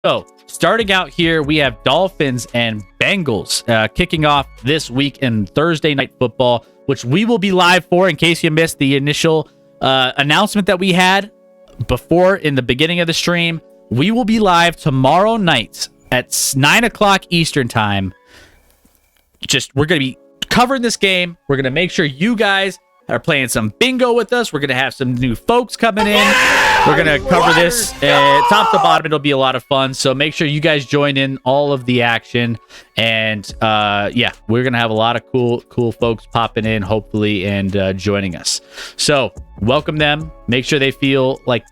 So, starting out here, we have Dolphins and Bengals kicking off this week in Thursday Night Football, which we will be live for in case you missed the initial announcement that we had before in the beginning of the stream. We will be live tomorrow night at 9 o'clock Eastern time. We're going to be covering this game. We're going to make sure you guys are playing some bingo with us. We're going to have some new folks coming in. We're going to cover this top to bottom. It'll be a lot of fun. So make sure you guys join in all of the action. And we're going to have a lot of cool folks popping in, hopefully, and joining us. So welcome them. Make sure they feel like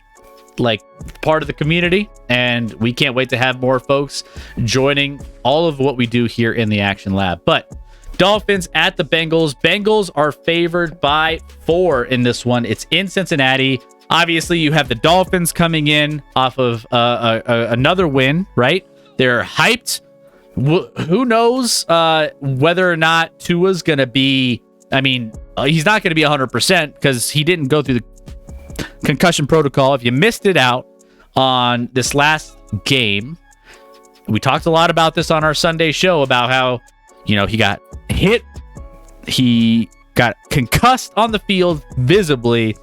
part of the community. And we can't wait to have more folks joining all of what we do here in the Action Lab. But Dolphins at the Bengals. Bengals are favored by 4 in this one. It's in Cincinnati. Obviously, you have the Dolphins coming in off of another win, right? They're hyped. Who knows whether or not Tua's going to be... I mean, he's not going to be 100% because he didn't go through the concussion protocol. If you missed it out on this last game, we talked a lot about this on our Sunday show about how, he got hit, he got concussed on the field visibly,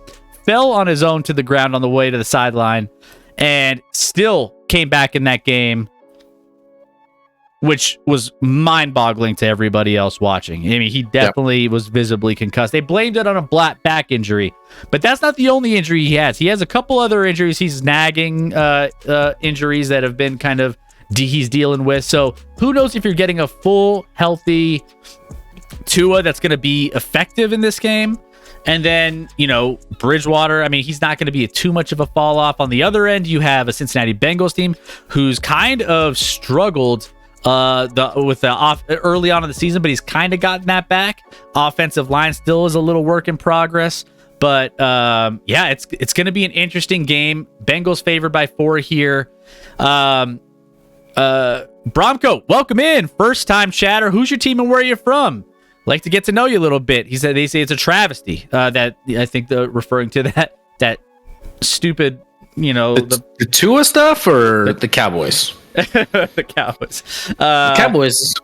fell on his own to the ground on the way to the sideline, and still came back in that game, which was mind-boggling to everybody else watching. I mean, he definitely was visibly concussed. They blamed it on a back injury, but that's not the only injury he has. He has a couple other injuries. He's nagging injuries that have been kind of he's dealing with. So who knows if you're getting a full, healthy Tua that's going to be effective in this game. And then, Bridgewater, I mean, he's not going to be too much of a fall off. On the other end, you have a Cincinnati Bengals team who's kind of struggled early on in the season, but he's kind of gotten that back. Offensive line still is a little work in progress. But it's going to be an interesting game. Bengals favored by 4 here. Bromko, welcome in. First time chatter. Who's your team and where are you from? Like to get to know you a little bit. He said they say it's a travesty. That I think they're referring to that stupid, the Tua stuff or the Cowboys. The Cowboys. The Cowboys.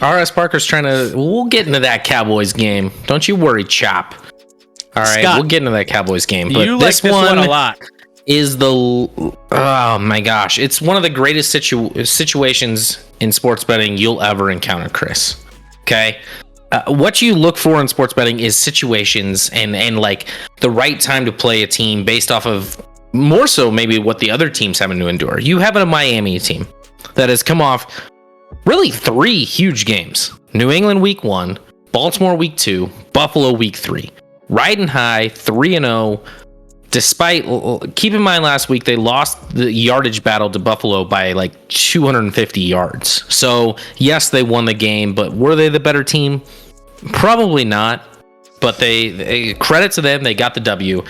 R.S. Parker's we'll get into that Cowboys game. Don't you worry, Chop. All right, Scott, we'll get into that Cowboys game. But you like this one a lot. Oh my gosh, it's one of the greatest situations in sports betting you'll ever encounter, Chris. Okay, what you look for in sports betting is situations and like the right time to play a team based off of more so maybe what the other team's having to endure. You have a Miami team that has come off really 3 huge games: New England week 1, Baltimore week 2, Buffalo week 3, riding high 3-0. Despite, keep in mind, last week they lost the yardage battle to Buffalo by like 250 yards. So yes, they won the game, but were they the better team? Probably not. But they credit to them, they got the W.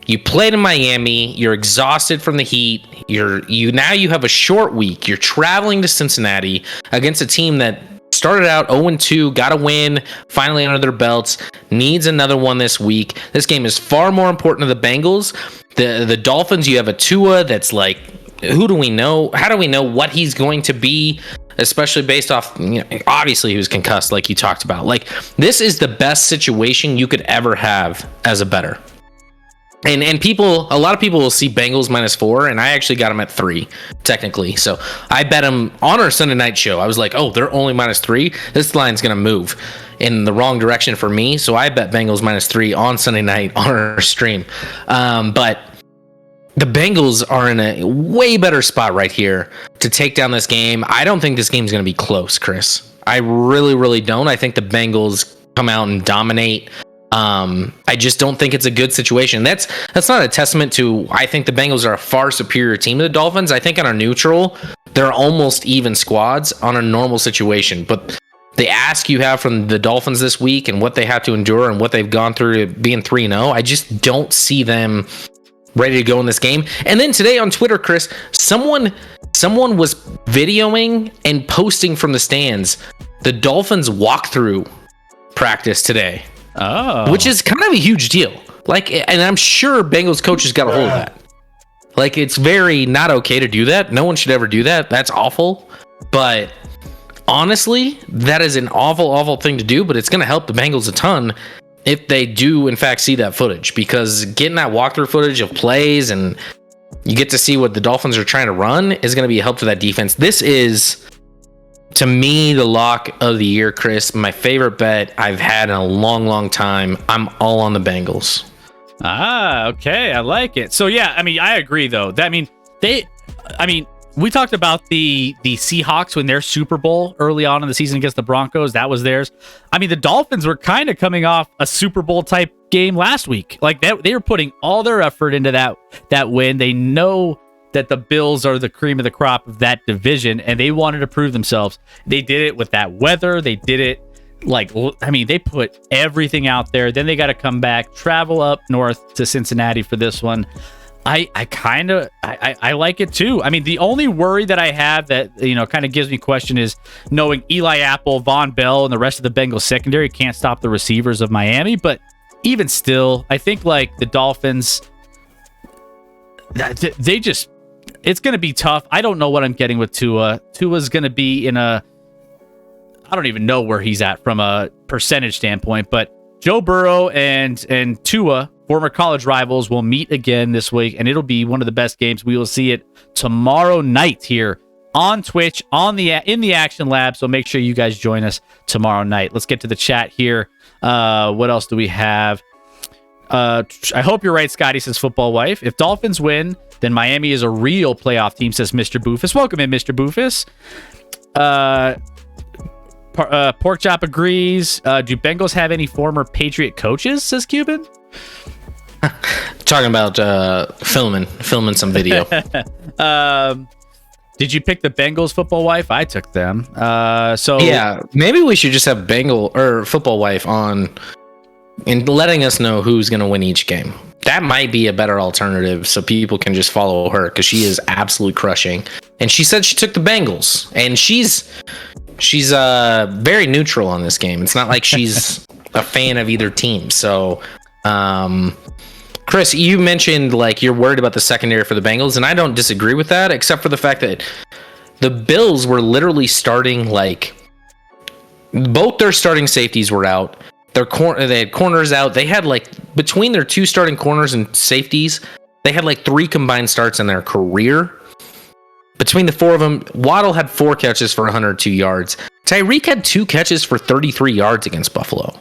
You played in Miami. You're exhausted from the heat. Now you have a short week. You're traveling to Cincinnati against a team that started out 0-2, got a win, finally under their belts, needs another one this week. This game is far more important to the Bengals. The Dolphins, you have a Tua that's like, who do we know? How do we know what he's going to be? Especially based off, obviously he was concussed like you talked about. Like, this is the best situation you could ever have as a bettor. And a lot of people will see Bengals -4, and I actually got them at 3, technically. So I bet them on our Sunday night show. I was like, oh, they're only -3. This line's going to move in the wrong direction for me. So I bet Bengals -3 on Sunday night on our stream. But the Bengals are in a way better spot right here to take down this game. I don't think this game's going to be close, Chris. I really, really don't. I think the Bengals come out and dominate. I just don't think it's a good situation. That's not a testament to, I think the Bengals are a far superior team to the Dolphins. I think on a neutral, they're almost even squads on a normal situation. But the ask you have from the Dolphins this week and what they have to endure and what they've gone through being 3-0, I just don't see them ready to go in this game. And then today on Twitter, Chris, someone was videoing and posting from the stands the Dolphins walkthrough practice today. Oh, which is kind of a huge deal. Like, and I'm sure Bengals coaches got a hold of that. Like, it's very not okay to do that. No one should ever do that. That's awful. But honestly, that is an awful, awful thing to do, but it's going to help the Bengals a ton if they do, in fact, see that footage, because getting that walkthrough footage of plays and you get to see what the Dolphins are trying to run is going to be a help to that defense. This is, to me, the lock of the year, Chris. My favorite bet I've had in a long, long time. I'm all on the Bengals. Okay. I like it. So, yeah, I mean, I agree, though. We talked about the Seahawks when their Super Bowl early on in the season against the Broncos. That was theirs. I mean, the Dolphins were kind of coming off a Super Bowl type game last week. Like, they were putting all their effort into that win. They know that the Bills are the cream of the crop of that division, and they wanted to prove themselves. They did it with that weather. They did it they put everything out there. Then they got to come back, travel up north to Cincinnati for this one. I like it too. I mean, the only worry that I have that, kind of gives me question is knowing Eli Apple, Von Bell, and the rest of the Bengals secondary can't stop the receivers of Miami. But even still, I think like the Dolphins, it's going to be tough. I don't know what I'm getting with Tua. Tua's going to be I don't even know where he's at from a percentage standpoint, but Joe Burrow and Tua, former college rivals, will meet again this week, and it'll be one of the best games. We will see it tomorrow night here on Twitch in the Action Lab. So make sure you guys join us tomorrow night. Let's get to the chat here. What else do we have? I hope you're right, Scotty, says Football Wife. If Dolphins win, then Miami is a real playoff team, says Mr. Boofus. Welcome in, Mr. Boofus. Pork Chop agrees. Do Bengals have any former Patriot coaches, says Cuban? Talking about filming some video. Did you pick the Bengals, Football Wife? I took them. Yeah, maybe we should just have Football Wife on and letting us know who's going to win each game. That might be a better alternative, so people can just follow her, because she is absolutely crushing. And she said she took the Bengals, and she's very neutral on this game. It's not like she's a fan of either team. So, Chris, you mentioned like you're worried about the secondary for the Bengals, and I don't disagree with that, except for the fact that the Bills were literally starting both their starting safeties were out. They had corners out. They had between their two starting corners and safeties, they had 3 combined starts in their career. Between the 4 of them, Waddle had 4 catches for 102 yards. Tyreek had 2 catches for 33 yards against Buffalo.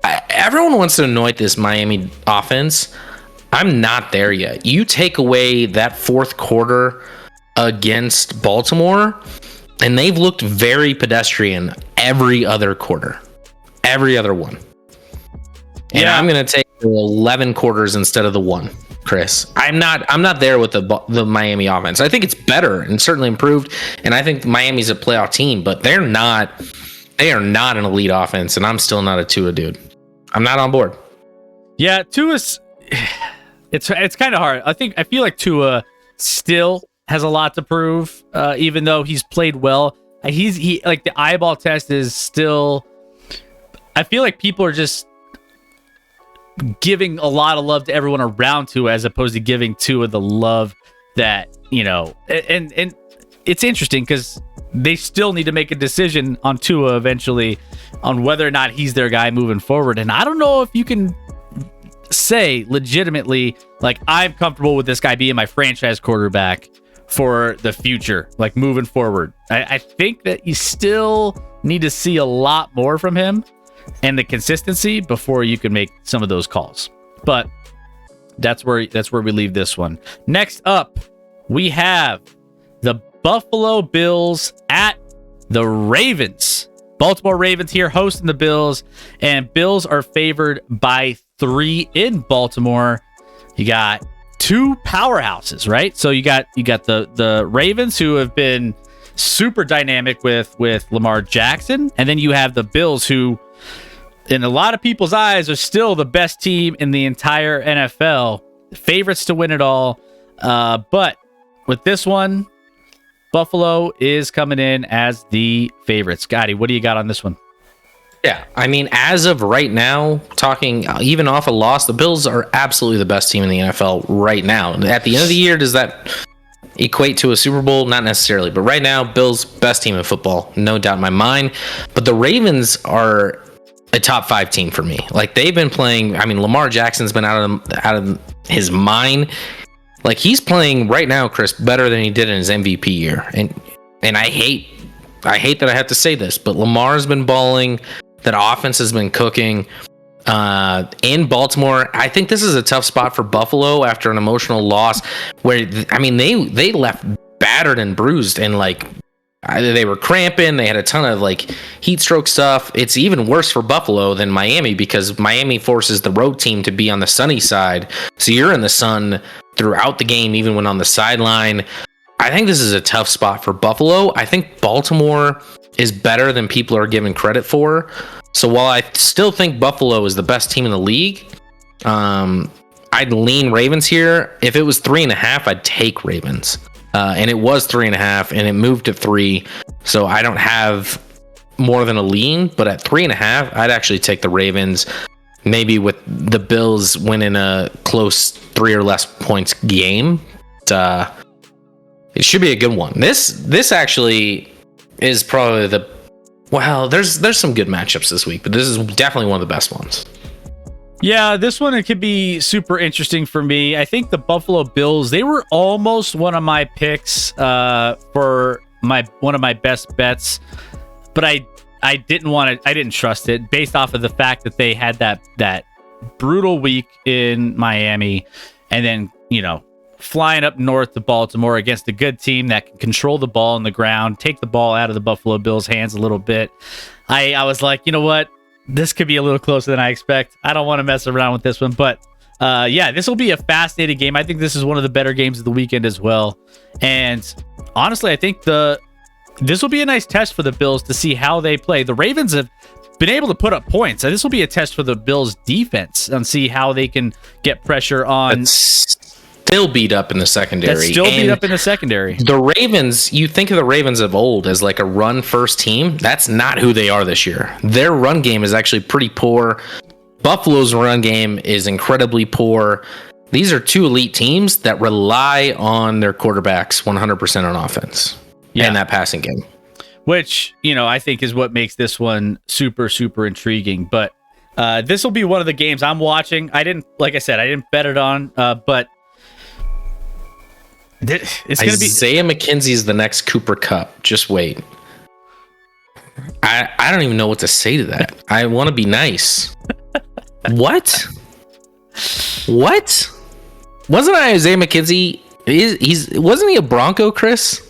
Everyone wants to anoint this Miami offense. I'm not there yet. You take away that fourth quarter against Baltimore, and they've looked very pedestrian every other quarter. Every other one. And I'm going to take the 11 quarters instead of the 1. Chris, I'm not there with the Miami offense. I think it's better and certainly improved, and I think Miami's a playoff team, but they are not an elite offense, and I'm still not a Tua dude. I'm not on board. Yeah, Tua's it's kind of hard. I feel like Tua still has a lot to prove, even though he's played well. He the eyeball test is still. I feel like people are just giving a lot of love to everyone around Tua as opposed to giving Tua the love that, and it's interesting because they still need to make a decision on Tua eventually on whether or not he's their guy moving forward. And I don't know if you can say legitimately, I'm comfortable with this guy being my franchise quarterback for the future, moving forward. I think that you still need to see a lot more from him and the consistency before you can make some of those calls. But that's where we leave this one. Next up, we have the Buffalo Bills at the Ravens. Baltimore Ravens here hosting the Bills, and Bills are favored by 3 in Baltimore. You got 2 powerhouses, right? So you got the Ravens, who have been super dynamic with Lamar Jackson, and then you have the Bills, who in a lot of people's eyes are still the best team in the entire NFL, favorites to win it all. But with this one, Buffalo is coming in as the favorite. Scotty, what do you got on this one? Yeah, I mean, as of right now, talking even off a loss, the Bills are absolutely the best team in the NFL right now. At the end of the year, does that equate to a Super Bowl? Not necessarily, but right now, Bills best team in football, no doubt in my mind. But the Ravens are a top 5 team for me. Like, they've been playing. I mean, Lamar Jackson's been out of his mind. Like, he's playing right now, Chris, better than he did in his MVP year. And I hate that I have to say this, but Lamar's been balling. That offense has been cooking. In Baltimore, I think this is a tough spot for Buffalo after an emotional loss where, I mean, they left battered and bruised, and like they were cramping. They had a ton of like heat stroke stuff. It's even worse for Buffalo than Miami because Miami forces the road team to be on the sunny side. So you're in the sun throughout the game, even when on the sideline. I think this is a tough spot for Buffalo. I think Baltimore is better than people are giving credit for. So while I still think Buffalo is the best team in the league, I'd lean Ravens here. If it was 3.5, I'd take Ravens. And it was 3.5, and it moved to 3. So I don't have more than a lean, but at 3.5, I'd actually take the Ravens. Maybe with the Bills winning a close 3 or less points game. It should be a good one. This actually is probably there's some good matchups this week, but this is definitely one of the best ones. Yeah, this one, it could be super interesting for me. I think the Buffalo Bills, they were almost one of my picks for one of my best bets, but I didn't trust it based off of the fact that they had that brutal week in Miami, and then, flying up north to Baltimore against a good team that can control the ball on the ground, take the ball out of the Buffalo Bills' hands a little bit. I was like, you know what? This could be a little closer than I expect. I don't want to mess around with this one, but this will be a fascinating game. I think this is one of the better games of the weekend as well. And honestly, I think this will be a nice test for the Bills to see how they play. The Ravens have been able to put up points, and this will be a test for the Bills' defense and see how they can get pressure on. Still beat up in the secondary. The Ravens, you think of the Ravens of old as like a run first team. That's not who they are this year. Their run game is actually pretty poor. Buffalo's run game is incredibly poor. These are two elite teams that rely on their quarterbacks 100% on offense and that passing game. Which, I think is what makes this one super, super intriguing. But this will be one of the games I'm watching. I didn't bet it on, but it's going to be Isaiah McKenzie's the next Cooper Kupp. Just wait. I don't even know what to say to that. I want to be nice. What? Wasn't Isaiah McKenzie? Wasn't he a Bronco, Chris?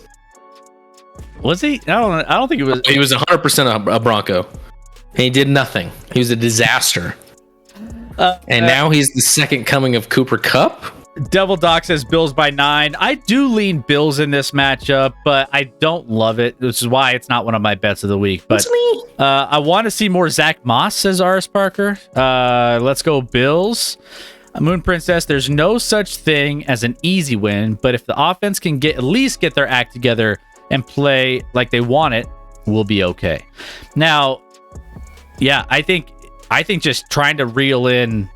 Was he? I don't think it was. He was 100% a Bronco. And he did nothing. He was a disaster. And now he's the second coming of Cooper Kupp. Devil Doc says Bills by 9. I do lean Bills in this matchup, but I don't love it, which is why it's not one of my bets of the week. But I want to see more Zach Moss, says R.S. Parker. Let's go Bills. Moon Princess, there's no such thing as an easy win, but if the offense can at least get their act together and play like they want it, we'll be okay. Now, yeah, I think just trying to reel in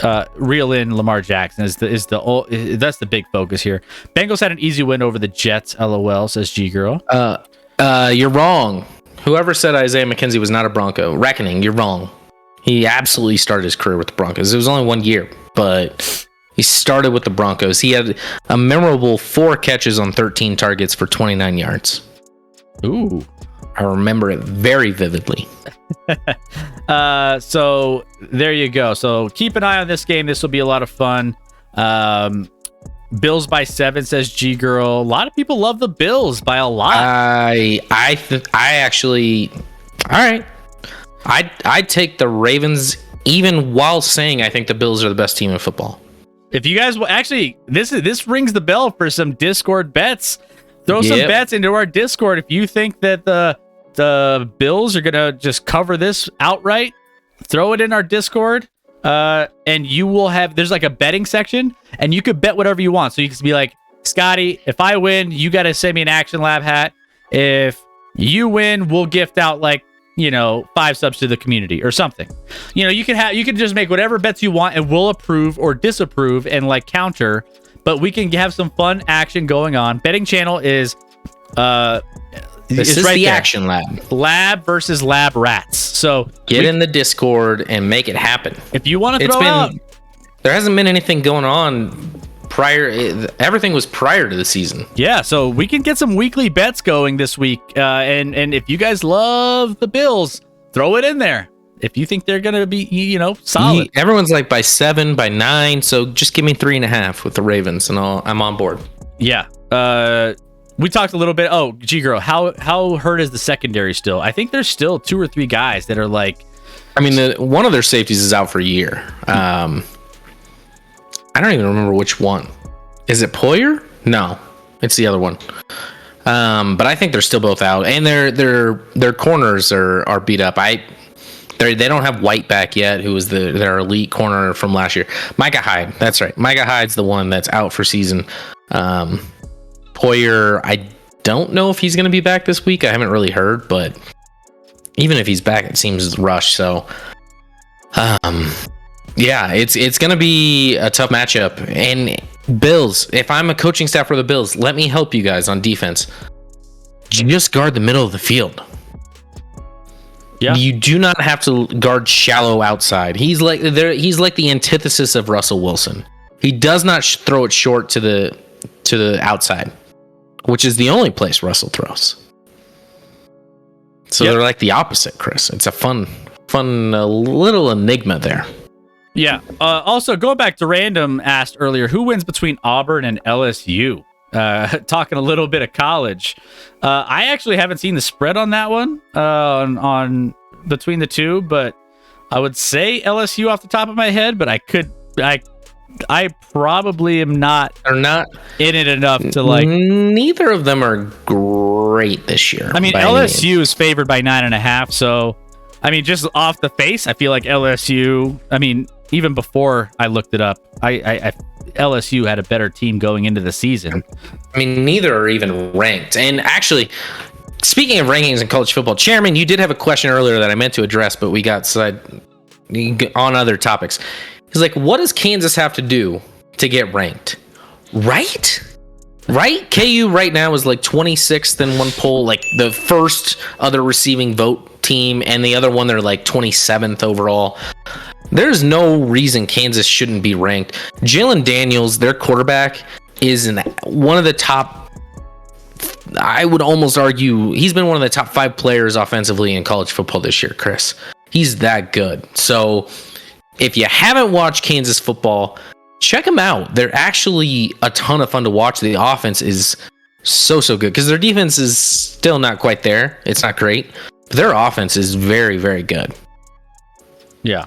Lamar Jackson that's the big focus here. Bengals had an easy win over the Jets. LOL, says G Girl. You're wrong. Whoever said Isaiah McKenzie was not a Bronco, reckoning, you're wrong. He absolutely started his career with the Broncos. It was only 1 year, but he started with the Broncos. He had a memorable 4 catches on 13 targets for 29 yards. Ooh. I remember it very vividly. So there you go. So keep an eye on this game. This will be a lot of fun. Bills by 7, says G Girl. A lot of people love the Bills by a lot. I actually, all right. I'd take the Ravens, even while saying I think the Bills are the best team in football. If you guys actually, this rings the bell for some Discord bets. Throw some bets into our Discord if you think that the Bills are gonna just cover this outright. Throw it in our Discord, and you will have. There's like a betting section, and you could bet whatever you want. So you can be like, Scotty, if I win, you got to send me an ActionLab hat. If you win, we'll gift out like 5 subs to the community or something. You can just make whatever bets you want, and we'll approve or disapprove and like counter, but we can have some fun action going on. Betting channel is this is right the there. Action Lab. Lab versus Lab Rats. So get in the Discord and make it happen. If you want to throw out, there hasn't been anything going on prior. Everything was prior to the season. Yeah, so we can get some weekly bets going this week. And if you guys love the Bills, throw it in there. If you think they're gonna be, solid. Everyone's like by 7, by 9. So just give me 3.5 with the Ravens, and I'm on board. Yeah. We talked a little bit. Oh, G-Girl, how hurt is the secondary still? I think there's still 2 or 3 guys that are like. I mean, one of their safeties is out for a year. I don't even remember which one. Is it Poyer? No, it's the other one. But I think they're still both out, and their corners are beat up. They don't have White back yet, who was their elite corner from last year. Micah Hyde, that's right. Micah Hyde's the one that's out for season. Poyer, I don't know if he's going to be back this week. I haven't really heard, but even if he's back, it seems rushed. So, yeah, it's going to be a tough matchup. And Bills, if I'm a coaching staff for the Bills, let me help you guys on defense. Just guard the middle of the field. Yeah. You do not have to guard shallow outside. He's like the antithesis of Russell Wilson. He does not throw it short to the outside, which is the only place Russell throws. So they're like the opposite, Chris. It's a fun little enigma there. Yeah. Also, going back to Random asked earlier, who wins between Auburn and LSU? Talking a little bit of college. I actually haven't seen the spread on that one on between the two, but I would say LSU off the top of my head, but I probably am not. They're not in it enough to like. Neither of them are great this year. I mean, LSU is favored by 9.5, so I mean, just off the face, I feel like LSU. I mean, even before I looked it up, I LSU had a better team going into the season. I mean, neither are even ranked. And actually, speaking of rankings in college football, Chairman, you did have a question earlier that I meant to address, but we got on other topics. He's like, what does Kansas have to do to get ranked? Right? KU right now is like 26th in one poll, like the first other receiving vote team, and the other one they're like 27th overall. There's no reason Kansas shouldn't be ranked. Jalen Daniels, their quarterback, is one of the top, I would almost argue, he's been one of the top 5 players offensively in college football this year, Chris. He's that good. So if you haven't watched Kansas football, check them out. They're actually a ton of fun to watch. The offense is so good because their defense is still not quite there. It's not great. But their offense is very, very good. Yeah.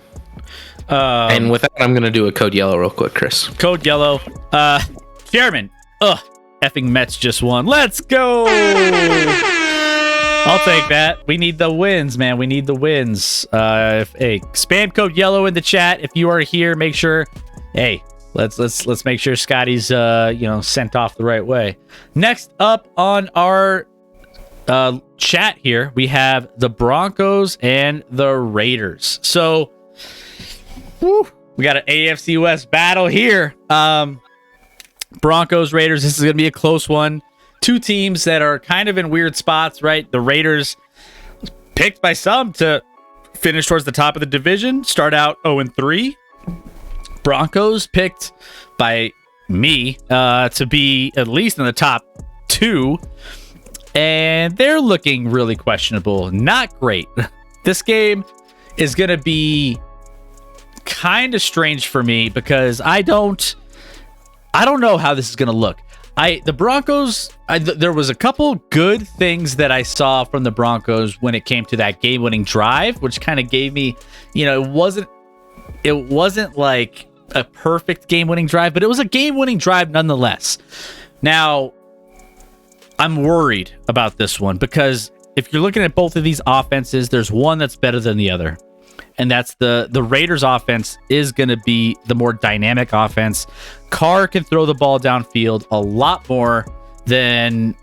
And with that, I'm going to do a code yellow real quick, Chris. Code yellow. Chairman. Effing Mets just won. Let's go. I'll take that. We need the wins, man. We need the wins. Spam code yellow in the chat. If you are here, make sure. Hey, let's make sure Scotty's sent off the right way. Next up on our chat here, we have the Broncos and the Raiders. So, we got an AFC West battle here. Broncos, Raiders. This is going to be a close one. 2 teams that are kind of in weird spots, right? The Raiders picked by some to finish towards the top of the division, start out 0-3. Broncos picked by me to be at least in the top 2, and they're looking really questionable. Not great. This game is going to be kind of strange for me because I don't know how this is going to look. The Broncos, there was a couple good things that I saw from the Broncos when it came to that game-winning drive, which kind of gave me, it wasn't like a perfect game-winning drive, but it was a game-winning drive nonetheless. Now, I'm worried about this one because if you're looking at both of these offenses, there's one that's better than the other. And that's the Raiders offense is going to be the more dynamic offense. Carr can throw the ball downfield a lot more than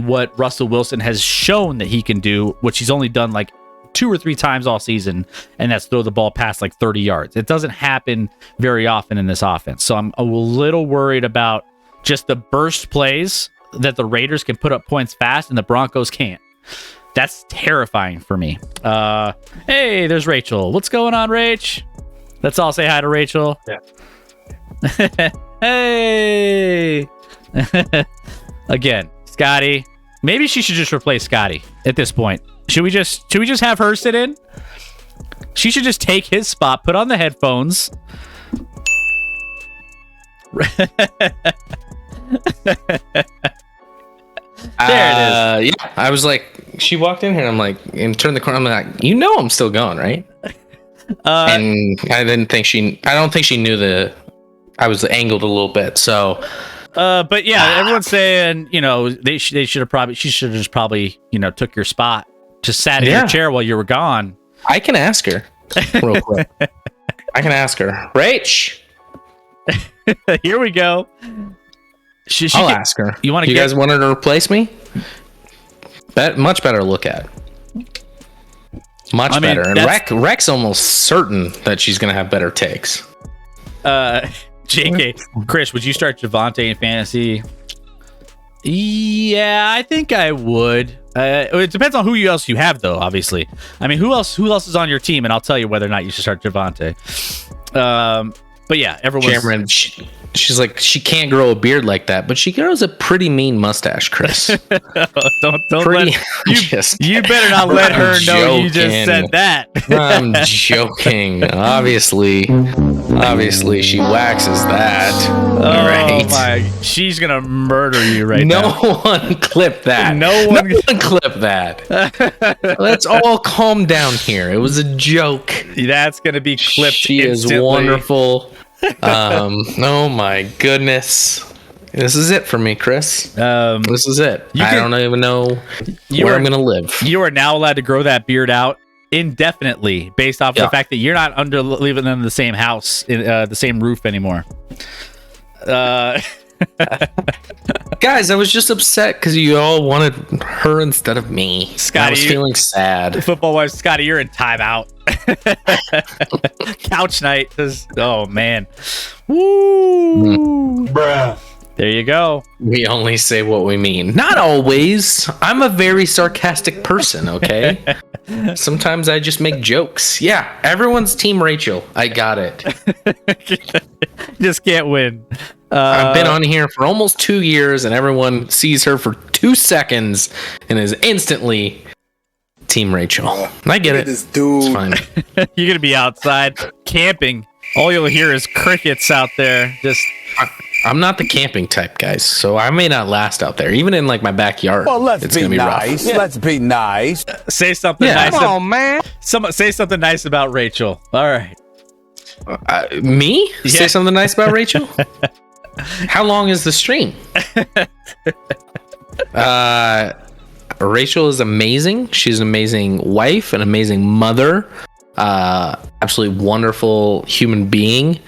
what Russell Wilson has shown that he can do, which he's only done like 2 or 3 times all season, and that's throw the ball past like 30 yards. It doesn't happen very often in this offense. So I'm a little worried about just the burst plays that the Raiders can put up points fast and the Broncos can't. That's terrifying for me. Hey, there's Rachel. What's going on, Rach? Let's all say hi to Rachel. Yeah. Hey. Again, Scotty. Maybe she should just replace Scotty at this point. Should we just have her sit in? She should just take his spot, put on the headphones. There it is. Yeah, I was like, she walked in here, and I'm like, and turned the corner. I'm like, I'm still going, right? And I don't think she knew I was angled a little bit. So, but yeah, everyone's saying, she should have just probably, took your spot, just sat in your chair while you were gone. I can ask her real quick. I can ask her. Rach. Here we go. I'll ask her. You guys want her to replace me? Much better look at. Much better. And Rec's almost certain that she's going to have better takes. JK, Chris, would you start Javonte in fantasy? Yeah, I think I would. It depends on who else you have, though. Obviously, I mean, who else is on your team, and I'll tell you whether or not you should start Javonte. But yeah, everyone's... Cameron, she's like, she can't grow a beard like that, but she grows a pretty mean mustache, Chris. don't you better not let her know you just said that. I'm joking. Obviously she waxes that. Oh right. My, she's gonna murder you right now. No one clip that. No one clip that. Let's all calm down here. It was a joke. That's gonna be clipped. She instantly. Is wonderful. Oh my goodness. This is it for me, Chris. This is it. I don't even know where I'm gonna live. You are now allowed to grow that beard out indefinitely based off of the fact that you're not living in the same house, in the same roof anymore. Guys, I was just upset because you all wanted her instead of me. Scotty, I was feeling sad. Football wise, Scotty, you're in timeout. Couch night. Oh man. Woo. Bruh. There you go. We only say what we mean. Not always. I'm a very sarcastic person, okay? Sometimes I just make jokes. Yeah, everyone's Team Rachel. I got it. Just can't win. I've been on here for almost 2 years, and everyone sees her for 2 seconds and is instantly Team Rachel. I get it. This dude. It's fine. You're going to be outside camping. All you'll hear is crickets out there. I'm not the camping type, guys, so I may not last out there, even in like my backyard. Well, let's be nice. Yeah. Let's be nice. Say something nice. Come on, man. Say something nice about Rachel. All right. Me? Yeah. Say something nice about Rachel? How long is the stream? Rachel is amazing. She's an amazing wife, an amazing mother, absolutely wonderful human being.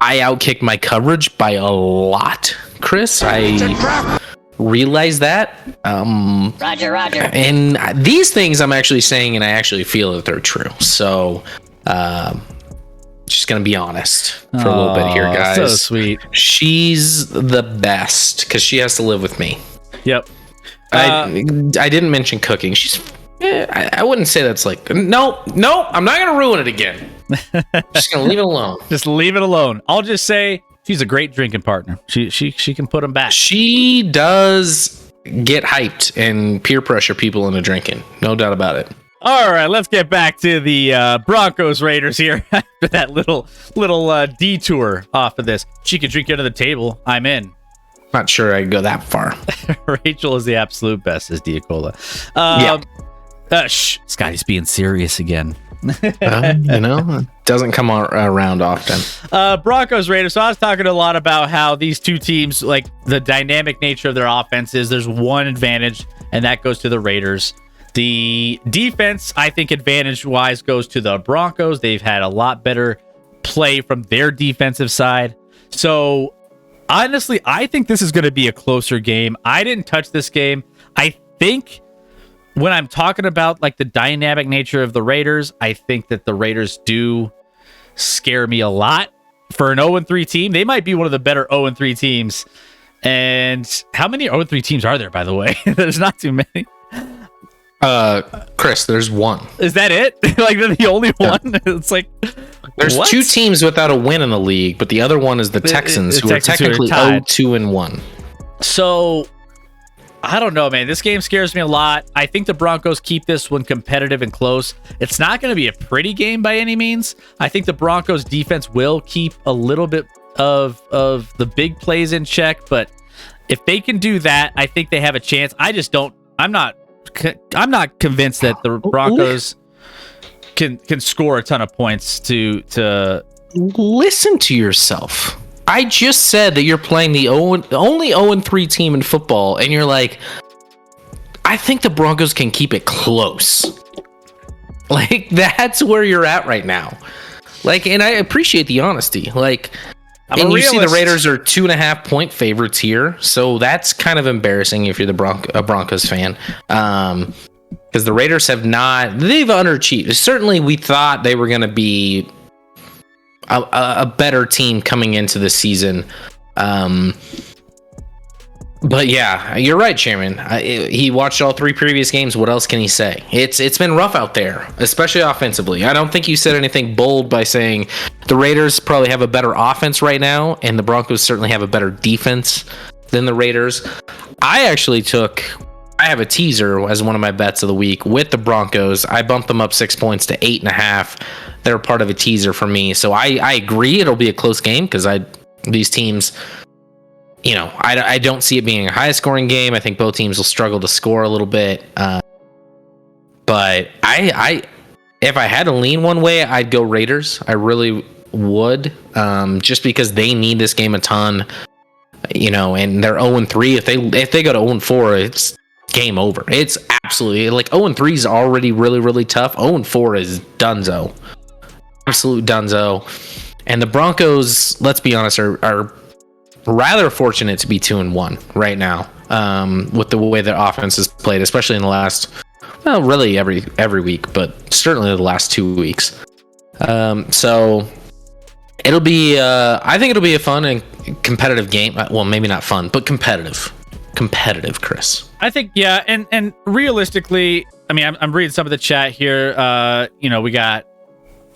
I outkicked my coverage by a lot, Chris. I realize that. Roger. And these things I'm actually saying, and I actually feel that they're true. So, just gonna be honest for a little bit here, guys. So sweet. She's the best because she has to live with me. Yep. I didn't mention cooking. I wouldn't say that's like no. I'm not gonna ruin it again. Just gonna leave it alone. Just leave it alone. I'll just say she's a great drinking partner. She can put them back. She does get hyped and peer pressure people into drinking. No doubt about it. All right, let's get back to the Broncos Raiders here after that little detour off of this. She can drink under the table. I'm in. Not sure I'd go that far. Rachel is the absolute best, says Diacola. Scotty's being serious again. Doesn't come around often. Broncos Raiders. So I was talking a lot about how these two teams, like the dynamic nature of their offenses, there's one advantage, and that goes to the Raiders. The defense, I think, advantage-wise, goes to the Broncos. They've had a lot better play from their defensive side. So, honestly, I think this is going to be a closer game. I didn't touch this game. I think when I'm talking about like the dynamic nature of the Raiders, I think that the Raiders do scare me a lot. For an 0-3 team, they might be one of the better 0-3 teams. And how many 0-3 teams are there, by the way? There's not too many. Chris, there's one. Is that it? Like they're the only one? It's like there's what? 2 teams without a win in the league, but the other one is the Texans, who are technically 0-2-1. So I don't know, man. This game scares me a lot. I think the Broncos keep this one competitive and close. It's not going to be a pretty game by any means. I think the Broncos defense will keep a little bit of the big plays in check, but if they can do that, I think they have a chance. I'm not convinced that the Broncos can score a ton of points to listen to yourself. I just said that you're playing the only 0-3 team in football, and you're like, I think the Broncos can keep it close. Like, that's where you're at right now. Like, and I appreciate the honesty. Like, and you see the Raiders are 2.5-point favorites here, so that's kind of embarrassing if you're a Broncos fan. Because the Raiders they've underachieved. Certainly, we thought they were going to be a better team coming into the season. But yeah, you're right, Chairman. He watched all 3 previous games. What else can he say? It's been rough out there, especially offensively. I don't think you said anything bold by saying the Raiders probably have a better offense right now, and the Broncos certainly have a better defense than the Raiders. I have a teaser as one of my bets of the week with the Broncos. I bumped them up 6 points to 8.5. They're part of a teaser for me. So I agree it'll be a close game because these teams, you know, I don't see it being a high scoring game. I think both teams will struggle to score a little bit. But if I had to lean one way, I'd go Raiders. I really would, just because they need this game a ton, you know, and they're 0-3. If they go to 0-4, it's game over. It's absolutely like 0-3 is already really, really tough. 0-4 is donezo. Absolute donezo. And the Broncos, let's be honest, are rather fortunate to be 2-1 right now, with the way their offense is played, especially in the last, well, really every week, but certainly the last 2 weeks. So it'll be, I think it'll be a fun and competitive game. Well, maybe not fun, but competitive, Chris. I think, yeah, and realistically, I mean, I'm reading some of the chat here. You know, we got,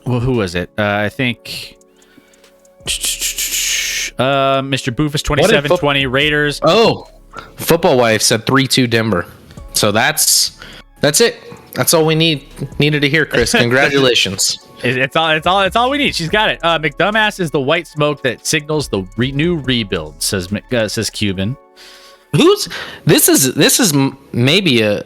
well, who was it? I think Mr. Boofus 2720 Raiders. Oh, Football Wife said 3-2 Denver. So that's it. That's all we needed to hear, Chris. Congratulations. It's all we need. She's got it. McDumbass is the white smoke that signals the new rebuild, says Cuban. This is maybe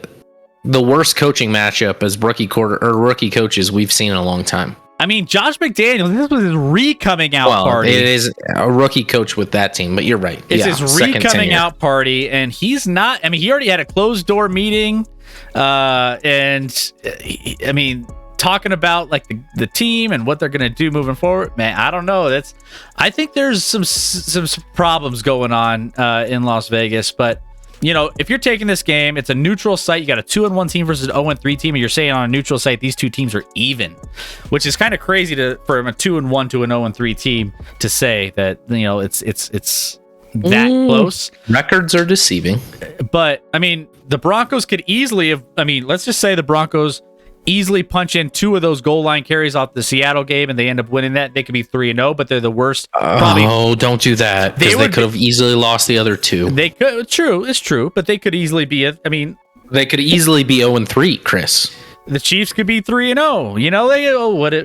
the worst coaching matchup as rookie coaches we've seen in a long time. I mean, Josh McDaniels, this was his re-coming out party. It is a rookie coach with that team, but you're right. It's his re-coming out party, and he's not, I mean, he already had a closed-door meeting, and, I mean, talking about, like, the team and what they're going to do moving forward, man, I don't know. I think there's some problems going on in Las Vegas, but you know, if you're taking this game, it's a neutral site. You got a 2-1 team versus an 0-3 team, and you're saying on a neutral site these two teams are even, which is kind of crazy from a 2-1 to an 0-3 team to say that, you know, it's that close. Records are deceiving. But I mean, the Broncos could easily have. I mean, let's just say the Broncos easily punch in 2 of those goal line carries off the Seattle game and they end up winning that. They could be 3-0, but they're the worst. Oh, don't do that, because they could have easily lost the other 2. They could. True, it's true, but they could easily be. They could easily be 0-3, Chris. The Chiefs could be 3-0. You know, they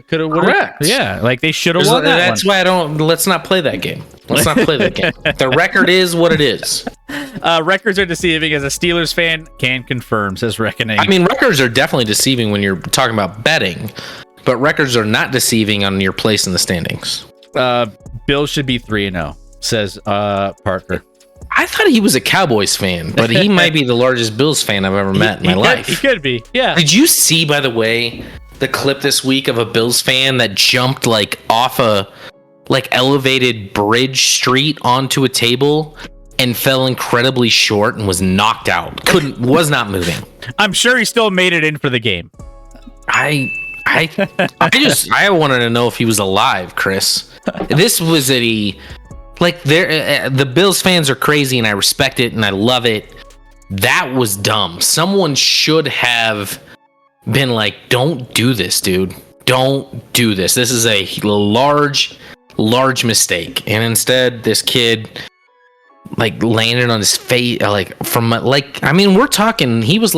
could have. Correct. Yeah, like they should have won that. That's why I don't. Let's not play that game. Let's not play that game. The record is what it is. Records are deceiving, as a Steelers fan can confirm, says Reckoning. I mean, records are definitely deceiving when you're talking about betting, but records are not deceiving on your place in the standings. Bills should be 3-0, says Parker. I thought he was a Cowboys fan, but he might be the largest Bills fan I've ever met in my life. He could be, yeah. Did you see, by the way, the clip this week of a Bills fan that jumped like off a elevated bridge street onto a table and fell incredibly short and was knocked out. Was not moving. I'm sure he still made it in for the game. I wanted to know if he was alive, Chris. This was the Bills fans are crazy, and I respect it and I love it. That was dumb. Someone should have been like, "Don't do this, dude. Don't do this. This is a large mistake." And instead, this kid landed on his face, we're talking, he was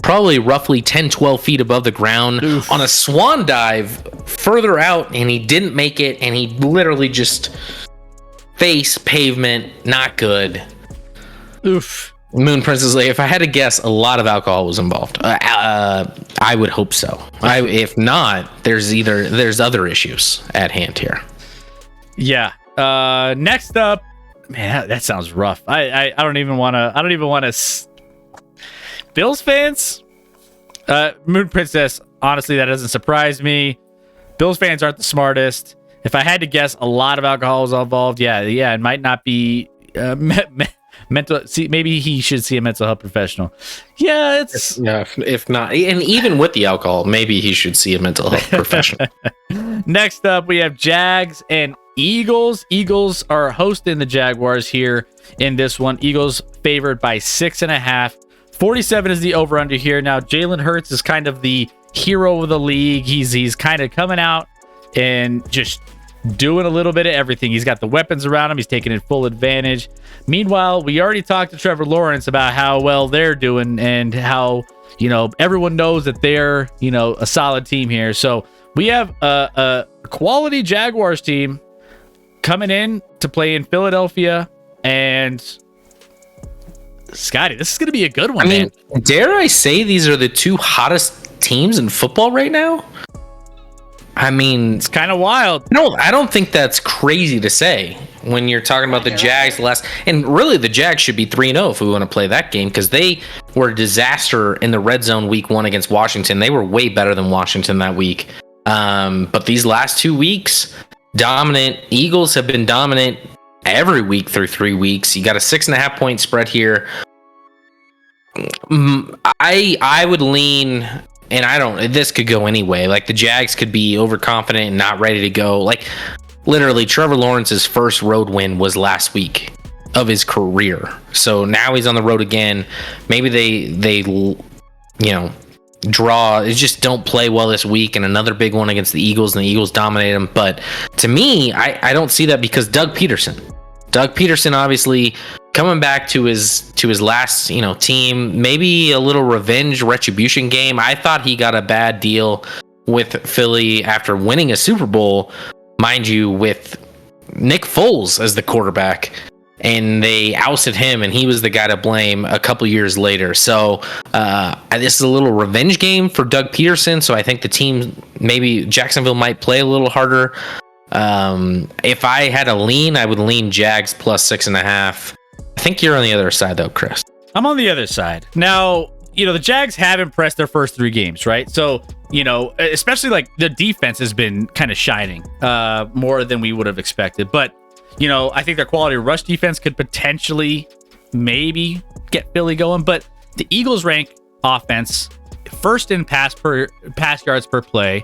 probably roughly 10-12 feet above the ground. Oof. On a swan dive further out, and he didn't make it, and he literally just face pavement. Not good. Oof. Moon Princess, if I had to guess, a lot of alcohol was involved. I would hope so. If not, there's other issues at hand here. Yeah. Next up, man, that sounds rough. I don't even want to. Bills fans, Moon Princess. Honestly, that doesn't surprise me. Bills fans aren't the smartest. If I had to guess, a lot of alcohol is involved. Yeah. It might not be mental. See, maybe he should see a mental health professional. Yeah, if not, and even with the alcohol, maybe he should see a mental health professional. Next up, we have Jags and Eagles. Eagles are hosting the Jaguars here in this one. Eagles favored by 6.5. 47 is the over-under here. Now, Jalen Hurts is kind of the hero of the league. He's kind of coming out and just doing a little bit of everything. He's got the weapons around him. He's taking it full advantage. Meanwhile, we already talked to Trevor Lawrence about how well they're doing and how, everyone knows that they're, a solid team here. So we have a quality Jaguars team coming in to play in Philadelphia, and Scotty, this is going to be a good one, man. Dare I say these are the two hottest teams in football right now? It's kind of wild. No, I don't think that's crazy to say when you're talking about the Jags and really the Jags should be 3-0 if we want to play that game, because they were a disaster in the red zone week 1 against Washington. They were way better than Washington that week. But these last 2 weeks, dominant. Eagles have been dominant every week through 3 weeks. You got a 6.5 point spread here. I would lean, and this could go anyway. The Jags could be overconfident and not ready to go. Literally, Trevor Lawrence's first road win was last week of his career. So now he's on the road again. Maybe they draw. They just don't play well this week, and another big one against the Eagles, and the Eagles dominate them. But to me, I don't see that, because Doug Peterson obviously coming back to his last team, maybe a little retribution game. I thought he got a bad deal with Philly after winning a Super Bowl, mind you, with Nick Foles as the quarterback, and they ousted him, and he was the guy to blame a couple years later. So this is a little revenge game for Doug Peterson. So I think the team, maybe Jacksonville, might play a little harder. If I had a lean, I would lean Jags plus 6.5. I think you're on the other side though, Chris. I'm on the other side. Now, the Jags have impressed their first 3 games, right? So, especially the defense has been kind of shining more than we would have expected. But, I think their quality rush defense could potentially maybe get Philly going. But the Eagles rank offense first in pass yards per play,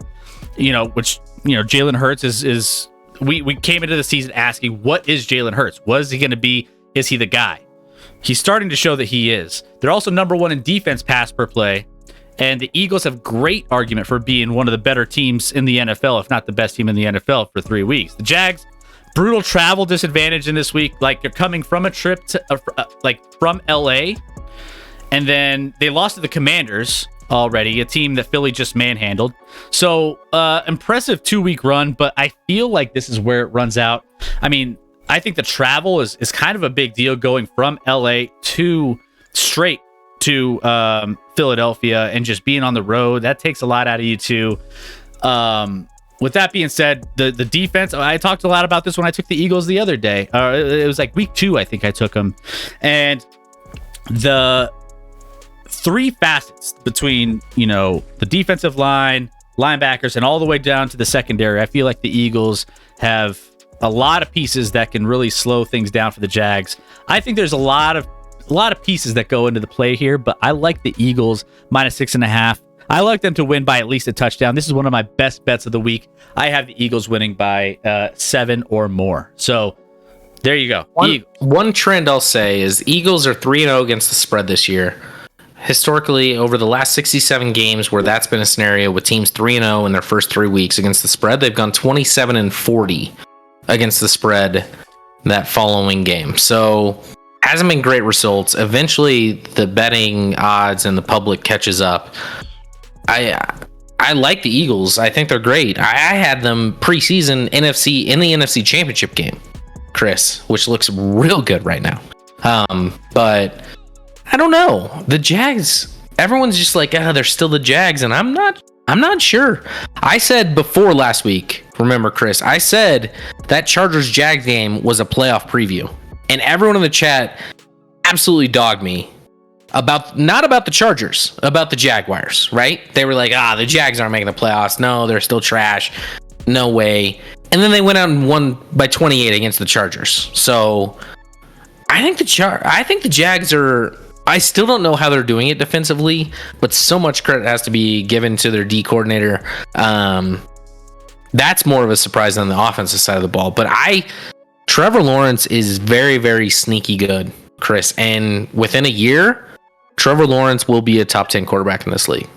which Jalen Hurts is we came into the season asking, what is Jalen Hurts? What is he going to be? Is he the guy? He's starting to show that he is. They're also number 1 in defense pass per play, and the Eagles have great argument for being one of the better teams in the NFL, if not the best team in the NFL for 3 weeks. The Jags, brutal travel disadvantage in this week. You're coming from a trip to from LA, and then they lost to the Commanders already, a team that Philly just manhandled. So impressive 2-week run, but I feel like this is where it runs out. I think the travel is kind of a big deal, going from LA straight to Philadelphia, and just being on the road. That takes a lot out of you too. With that being said, the defense, I talked a lot about this when I took the Eagles the other day. It was week 2, I think I took them. And the 3 facets between, the defensive line, linebackers, and all the way down to the secondary, I feel like the Eagles have a lot of pieces that can really slow things down for the Jags. I think there's a lot of pieces that go into the play here, but I like the Eagles -6.5. I like them to win by at least a touchdown. This is one of my best bets of the week. I have the Eagles winning by 7 or more. So there you go. One trend I'll say is Eagles are 3-0 against the spread this year. Historically, over the last 67 games where that's been a scenario with teams 3-0 in their first 3 weeks against the spread, they've gone 27-40 against the spread that following game. So hasn't been great results. Eventually, the betting odds and the public catches up. I like the Eagles. I think they're great. I had them preseason in the NFC Championship game, Chris, which looks real good right now. But I don't know. The Jags, everyone's just like, they're still the Jags, and I'm not sure. I said before last week, remember, Chris, I said that Chargers-Jags game was a playoff preview, and everyone in the chat absolutely dogged me not about the Chargers, about the Jaguars, right? They were like, the Jags aren't making the playoffs. No, they're still trash. No way. And then they went out and won by 28 against the Chargers. So I think the Jags are. I still don't know how they're doing it defensively, but so much credit has to be given to their D coordinator. That's more of a surprise than the offensive side of the ball. But Trevor Lawrence is very, very sneaky good, Chris. And within a year, Trevor Lawrence will be a top 10 quarterback in this league.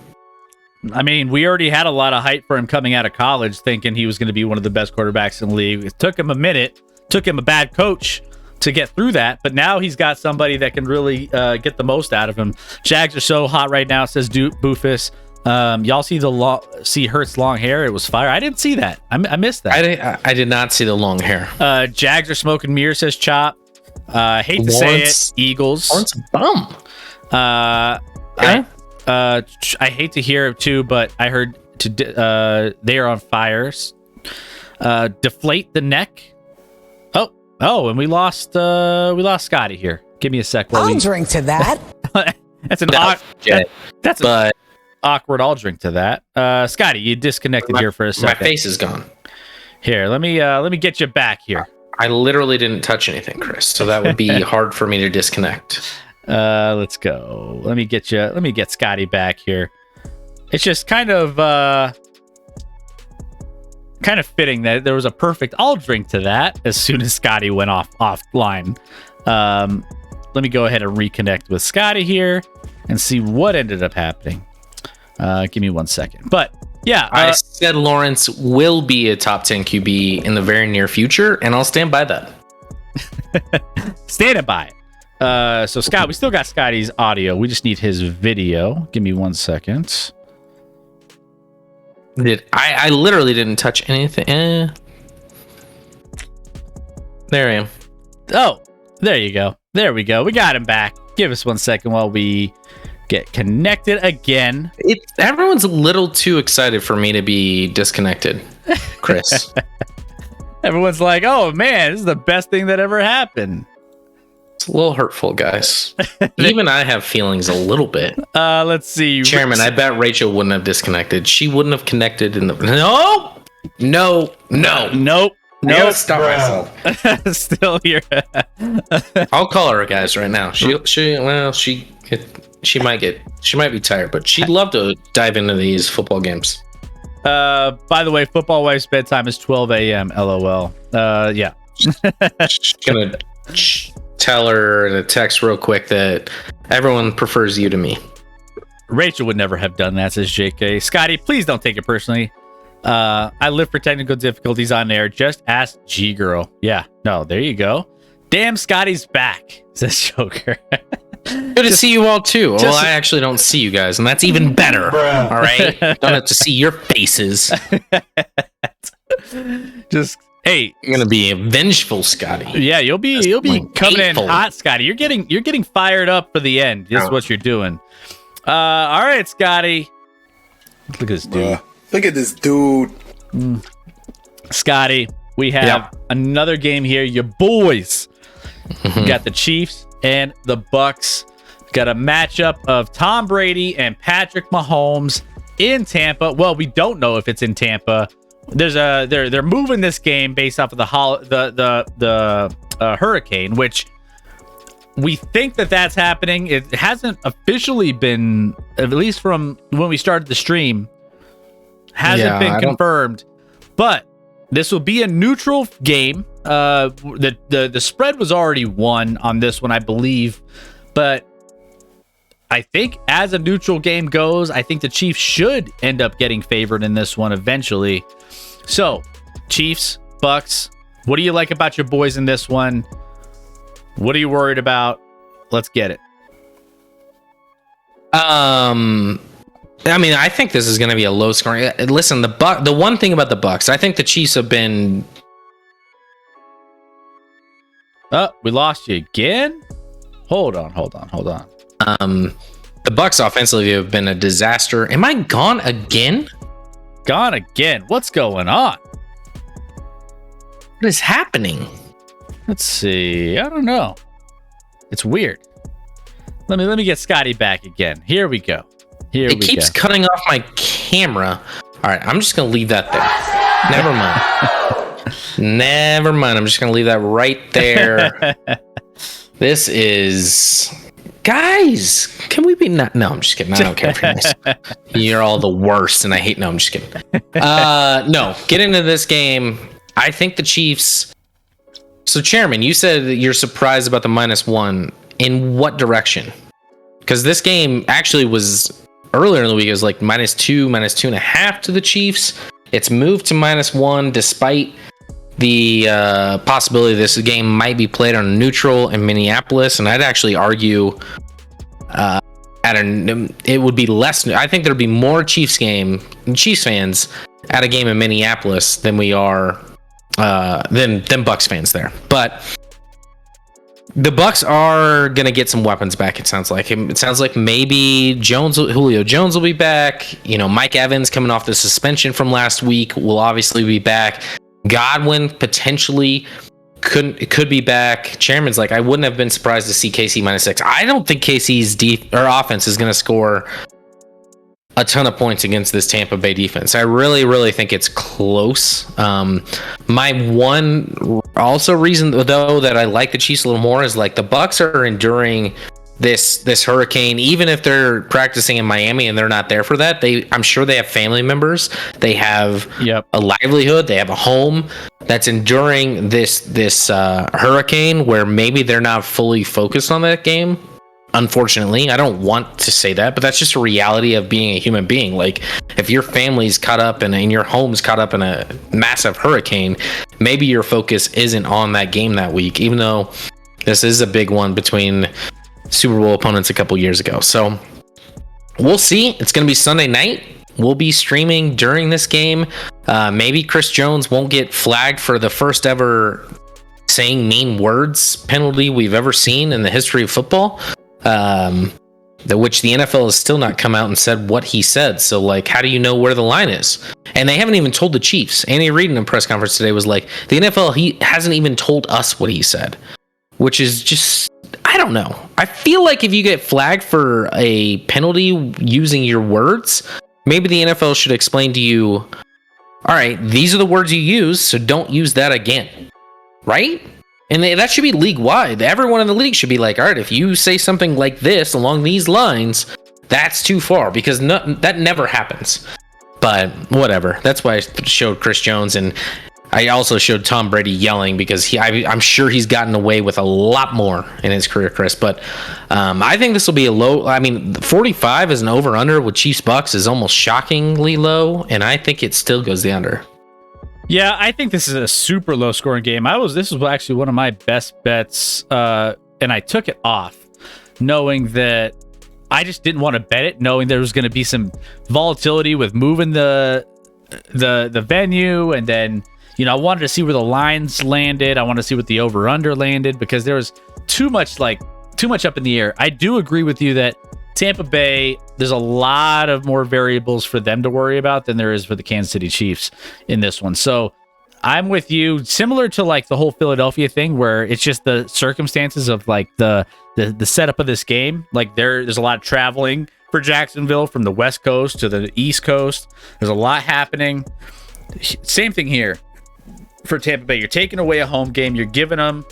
I mean, we already had a lot of hype for him coming out of college, thinking he was going to be one of the best quarterbacks in the league. It took him a minute, took him a bad coach to get through that, but now he's got somebody that can really get the most out of him. Jags are so hot right now, says Boofus. Y'all see Hurts' long hair? It was fire. I didn't see that. I missed that. I did not see the long hair. Jags are smoking mirrors, says Chop. Hate to say it, Eagles. Lawrence a bum. I hate to hear it too, but I heard they are on fires. Deflate the neck. Oh, and we lost Scotty here. Give me a sec. I'll drink to that. That's an awkward. I'll drink to that. Scotty, you disconnected here for a second. My face is gone. Here, let me get you back here. I literally didn't touch anything, Chris, so that would be hard for me to disconnect. Let's go. Let me get Scotty back here. It's just kind of fitting that there was a perfect I'll drink to that as soon as Scotty went offline. Let me go ahead and reconnect with Scotty here and see what ended up happening. Give me 1 second. But yeah, I said Lawrence will be a top 10 QB in the very near future, and I'll stand by that. Stand by it. So Scott, we still got Scotty's audio. We just need his video. Give me 1 second. I literally didn't touch anything. There I am. Oh, there you go. There we go. We got him back. Give us 1 second while we get connected again. Everyone's a little too excited for me to be disconnected, Chris. Everyone's like, oh man, this is the best thing that ever happened. It's a little hurtful, guys. Even I have feelings a little bit. Let's see. Chairman, I bet Rachel wouldn't have disconnected. She wouldn't have connected in the... No. I gotta stop myself. Still here. I'll call her, guys, right now. She might be tired, but she'd love to dive into these football games. By the way, football wife's bedtime is 12 a.m. LOL. Yeah. Just gonna tell her in a text real quick that everyone prefers you to me. Rachel would never have done that, says JK. Scotty, please don't take it personally. I live for technical difficulties on air. Just ask G Girl. Yeah, no, there you go. Damn, Scotty's back, says Joker. Good to see you all too. Well, I actually don't see you guys, and that's even better. All right, don't have to see your faces. Just hey, I'm gonna be a vengeful Scotty. Yeah, you'll be coming in hot, Scotty. You're getting fired up for the end. This is what you're doing. All right, Scotty. Look at this dude. Look at this dude. Scotty, we have another game here. Your boys. We got the Chiefs and the Bucks. Got a matchup of Tom Brady and Patrick Mahomes in Tampa. Well, we don't know if it's in Tampa they're moving this game based off of the hurricane, which we think that's happening. It hasn't officially been, at least from when we started the stream, hasn't been confirmed. But this will be a neutral game. The spread was already won on this one, I believe. But I think as a neutral game goes, I think the Chiefs should end up getting favored in this one eventually. So, Chiefs, Bucks, what do you like about your boys in this one? What are you worried about? Let's get it. I mean, I think this is going to be a low scoring. Listen, the one thing about the Bucks, I think the Chiefs have been. Oh, we lost you again. Hold on. The Bucks offensively have been a disaster. Am I gone again? Gone again. What's going on? What is happening? Let's see. I don't know. It's weird. Let me get Scotty back again. Here we go. It keeps cutting off my camera. All right, I'm just gonna leave that there. Never mind. I'm just gonna leave that right there. This is, guys. Can we be not? No, I'm just kidding. I don't care for this. You're all the worst, and I hate. No, I'm just kidding. No, get into this game. I think the Chiefs. So, Chairman, you said that you're surprised about the -1. In what direction? Because this game actually was earlier in the week. It was like -2, -2.5 to the Chiefs. It's moved to -1 despite the possibility this game might be played on neutral in Minneapolis. And I'd actually argue it would be less. I think there'd be more Chiefs fans at a game in Minneapolis than we are than Bucks fans there. But the Bucks are gonna get some weapons back. It sounds like maybe Julio Jones will be back. Mike Evans, coming off the suspension from last week, will obviously be back. Godwin potentially could be back. Chairman's like, I wouldn't have been surprised to see KC -6. I don't think KC's offense is gonna score a ton of points against this Tampa Bay defense. I really, really think it's close. My one also reason though that I like the Chiefs a little more is like the Bucks are enduring this hurricane, even if they're practicing in Miami and they're not there for that. I'm sure they have family members. They have a livelihood. They have a home that's enduring this hurricane where maybe they're not fully focused on that game. Unfortunately, I don't want to say that, but that's just a reality of being a human being. Like, if your family's caught up and your home's caught up in a massive hurricane, maybe your focus isn't on that game that week, even though this is a big one between Super Bowl opponents a couple years ago. So we'll see. It's going to be Sunday night. We'll be streaming during this game. Maybe Chris Jones won't get flagged for the first ever saying mean words penalty we've ever seen in the history of football. Which the NFL has still not come out and said what he said. So, like, how do you know where the line is? And they haven't even told the Chiefs. Andy Reid in a press conference today was like, the NFL, he hasn't even told us what he said, which is just, I don't know. I feel like if you get flagged for a penalty using your words, maybe the NFL should explain to you, all right, these are the words you use, so don't use that again. Right? And that should be league-wide. Everyone in the league should be like, all right, if you say something like this along these lines, that's too far, because that never happens. But whatever. That's why I showed Chris Jones, and I also showed Tom Brady yelling, because I'm sure he's gotten away with a lot more in his career, Chris. But I think this will be a low. I mean, 45 as an over-under with Chiefs-Bucks is almost shockingly low, and I think it still goes the under. Yeah, I think this is a super low scoring game. This was actually one of my best bets, and I took it off, knowing that I just didn't want to bet it, knowing there was going to be some volatility with moving the venue, and then I wanted to see where the lines landed. I wanted to see what the over under landed, because there was too much up in the air. I do agree with you that Tampa Bay, there's a lot of more variables for them to worry about than there is for the Kansas City Chiefs in this one. So I'm with you. Similar to like the whole Philadelphia thing, where it's just the circumstances of like the setup of this game. Like there's a lot of traveling for Jacksonville from the West Coast to the East Coast. There's a lot happening. Same thing here for Tampa Bay. You're taking away a home game. You're giving them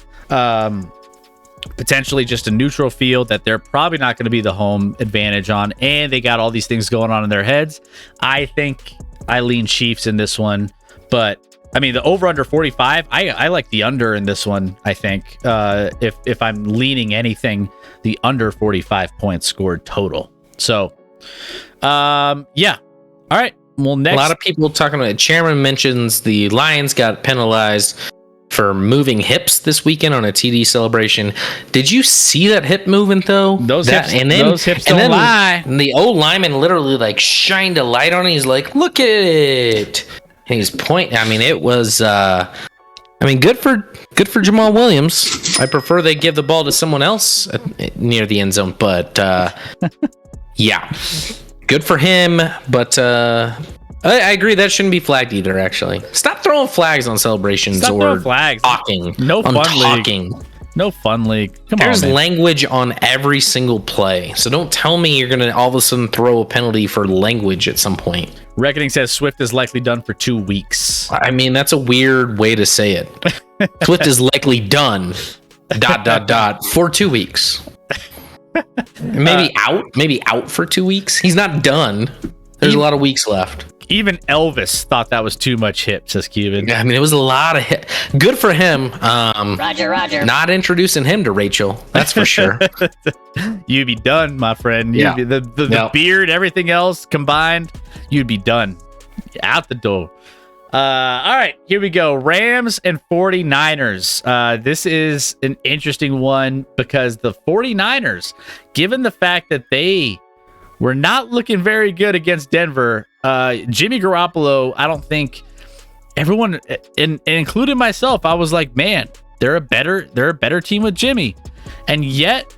potentially just a neutral field that they're probably not going to be the home advantage on, and they got all these things going on in their heads. I think I lean Chiefs in this one, but I mean the over under 45. I like the under in this one. I think if I'm leaning anything, the under 45 points scored total. So, yeah. All right. Well, next, a lot of people talking about it. Chairman mentions the Lions got penalized for moving hips this weekend on a TD celebration. Did you see that hip movement though? Those hips don't lie. The old lineman literally like shined a light on it. He's like, "Look at it." And he's pointing. I mean, it was. Good for Jamal Williams. I prefer they give the ball to someone else near the end zone, but yeah, good for him. But I agree that shouldn't be flagged either. Actually, stop throwing flags on celebrations. Stop throwing flags. Talking. No fun talking. League. No fun league. Come There's on, man. language on every single play, so don't tell me you're gonna all of a sudden throw a penalty for language at some point. Reckoning says Swift is likely done for 2 weeks. I mean, that's a weird way to say it. Swift is likely done. ... for 2 weeks. Maybe out for 2 weeks. He's not done. There's a lot of weeks left. Even Elvis thought that was too much hip, says Cuban. I mean, it was a lot of hip. Good for him. Roger. Not introducing him to Rachel. That's for sure. You'd be done, my friend. Yeah. The beard, everything else combined, you'd be done. Out the door. All right, here we go. Rams and 49ers. This is an interesting one because the 49ers, given the fact that they were not looking very good against Denver, Jimmy Garoppolo, I don't think everyone, and including myself, I was like, man, they're a better team with Jimmy. And yet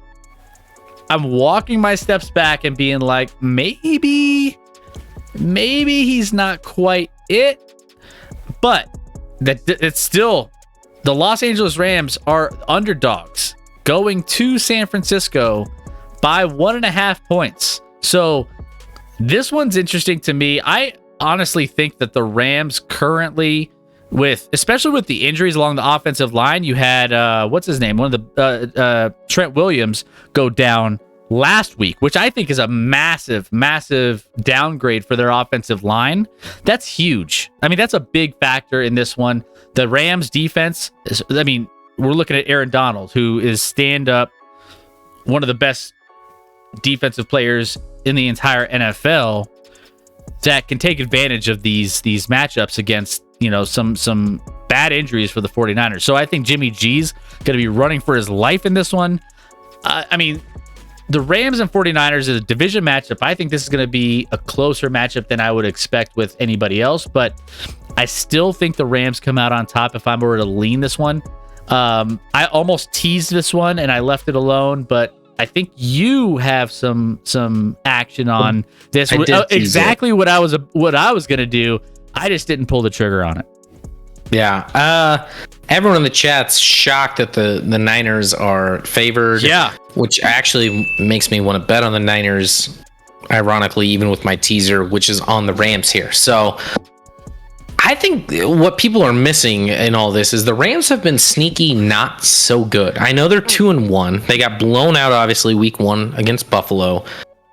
I'm walking my steps back and being like, maybe he's not quite it. But it's still, the Los Angeles Rams are underdogs going to San Francisco by 1.5 points. So this one's interesting to me. I honestly think that the Rams currently, especially with the injuries along the offensive line, you had what's his name? One of the Trent Williams go down last week, which I think is a massive downgrade for their offensive line. That's huge. I mean, that's a big factor in this one. The Rams defense is, I mean, we're looking at Aaron Donald, who is stand up, one of the best defensive players in the entire NFL, that can take advantage of these matchups against, some bad injuries for the 49ers. So I think Jimmy G's going to be running for his life in this one. I mean, the Rams and 49ers is a division matchup. I think this is going to be a closer matchup than I would expect with anybody else, but I still think the Rams come out on top if I were to lean this one. I almost teased this one and I left it alone, but I think you have some action on this. Exactly what I was going to do. I just didn't pull the trigger on it. Yeah. Everyone in the chat's shocked that the Niners are favored. Yeah. Which actually makes me want to bet on the Niners, ironically, even with my teaser, which is on the Rams here. So I think what people are missing in all this is the Rams have been sneaky, not so good. I know they're 2-1. They got blown out, obviously, week 1 against Buffalo.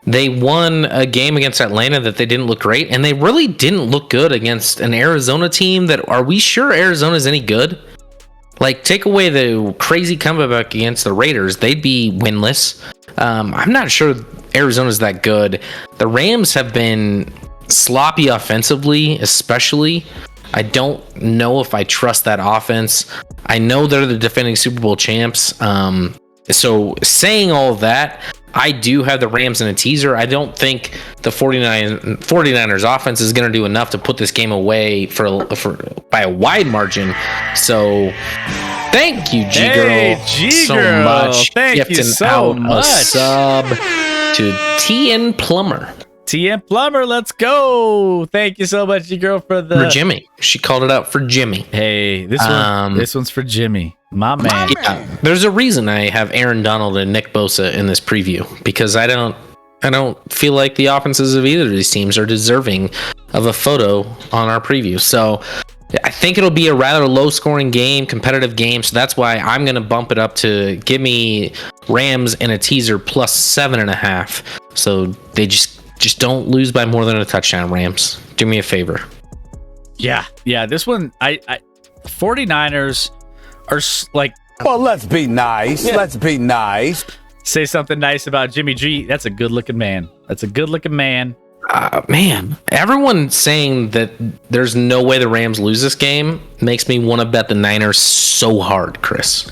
They won a game against Atlanta that they didn't look great, and they really didn't look good against an Arizona team that, are we sure Arizona's any good? Like, take away the crazy comeback against the Raiders, they'd be winless. I'm not sure Arizona's that good. The Rams have been sloppy offensively, especially. I don't know if I trust that offense. I know they're the defending Super Bowl champs. So saying all of that, I do have the Rams in a teaser. I don't think the 49ers offense is going to do enough to put this game away for by a wide margin. So thank you, G-Girl, so much. Thank you so much. A sub to TN Plumber. TN Plumber, let's go. Thank you so much, G-Girl, for Jimmy. She called it out for Jimmy. Hey, this one's for Jimmy. My man. Yeah, there's a reason I have Aaron Donald and Nick Bosa in this preview, because I don't feel like the offenses of either of these teams are deserving of a photo on our preview. So I think it'll be a rather low-scoring game, competitive game. So that's why I'm going to bump it up to give me Rams in a teaser plus 7.5. So they just don't lose by more than a touchdown, Rams. Do me a favor. Yeah. This one, I 49ers are like... Well, let's be nice. Yeah. Let's be nice. Say something nice about Jimmy G. That's a good-looking man. Man, everyone saying that there's no way the Rams lose this game makes me want to bet the Niners so hard, Chris.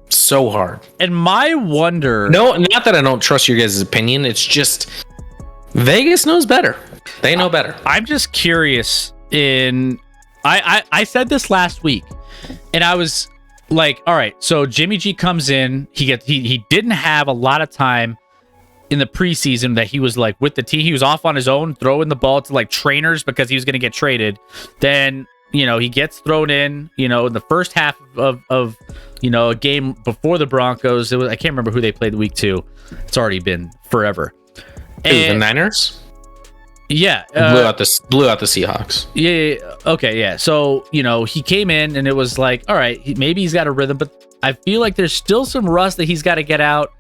So hard. And my wonder... No, not that I don't trust your guys' opinion. It's just Vegas knows better. They know better. I'm just curious I said this last week, and I was like, all right, so Jimmy G comes in. He didn't have a lot of time in the preseason that he was like with the team. He was off on his own, throwing the ball to like trainers because he was going to get traded. Then, he gets thrown in, in the first half of a game before the Broncos. I can't remember who they played week 2. It's already been forever. The Niners? Yeah. Blew out the Seahawks. Yeah. Okay. Yeah. So, he came in and it was like, all right, maybe he's got a rhythm, but I feel like there's still some rust that he's got to get out.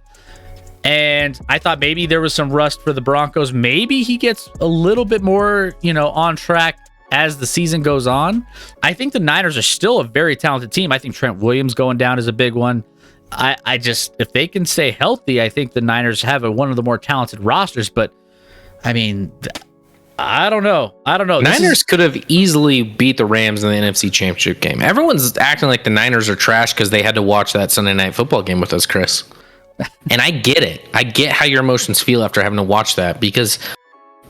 And I thought maybe there was some rust for the Broncos. Maybe he gets a little bit more, on track as the season goes on. I think the Niners are still a very talented team. I think Trent Williams going down is a big one. I just, if they can stay healthy, I think the Niners have one of the more talented rosters. But I mean, I don't know. Niners could have easily beat the Rams in the NFC Championship game. Everyone's acting like the Niners are trash because they had to watch that Sunday Night Football game with us, Chris. And I get it. I get how your emotions feel after having to watch that because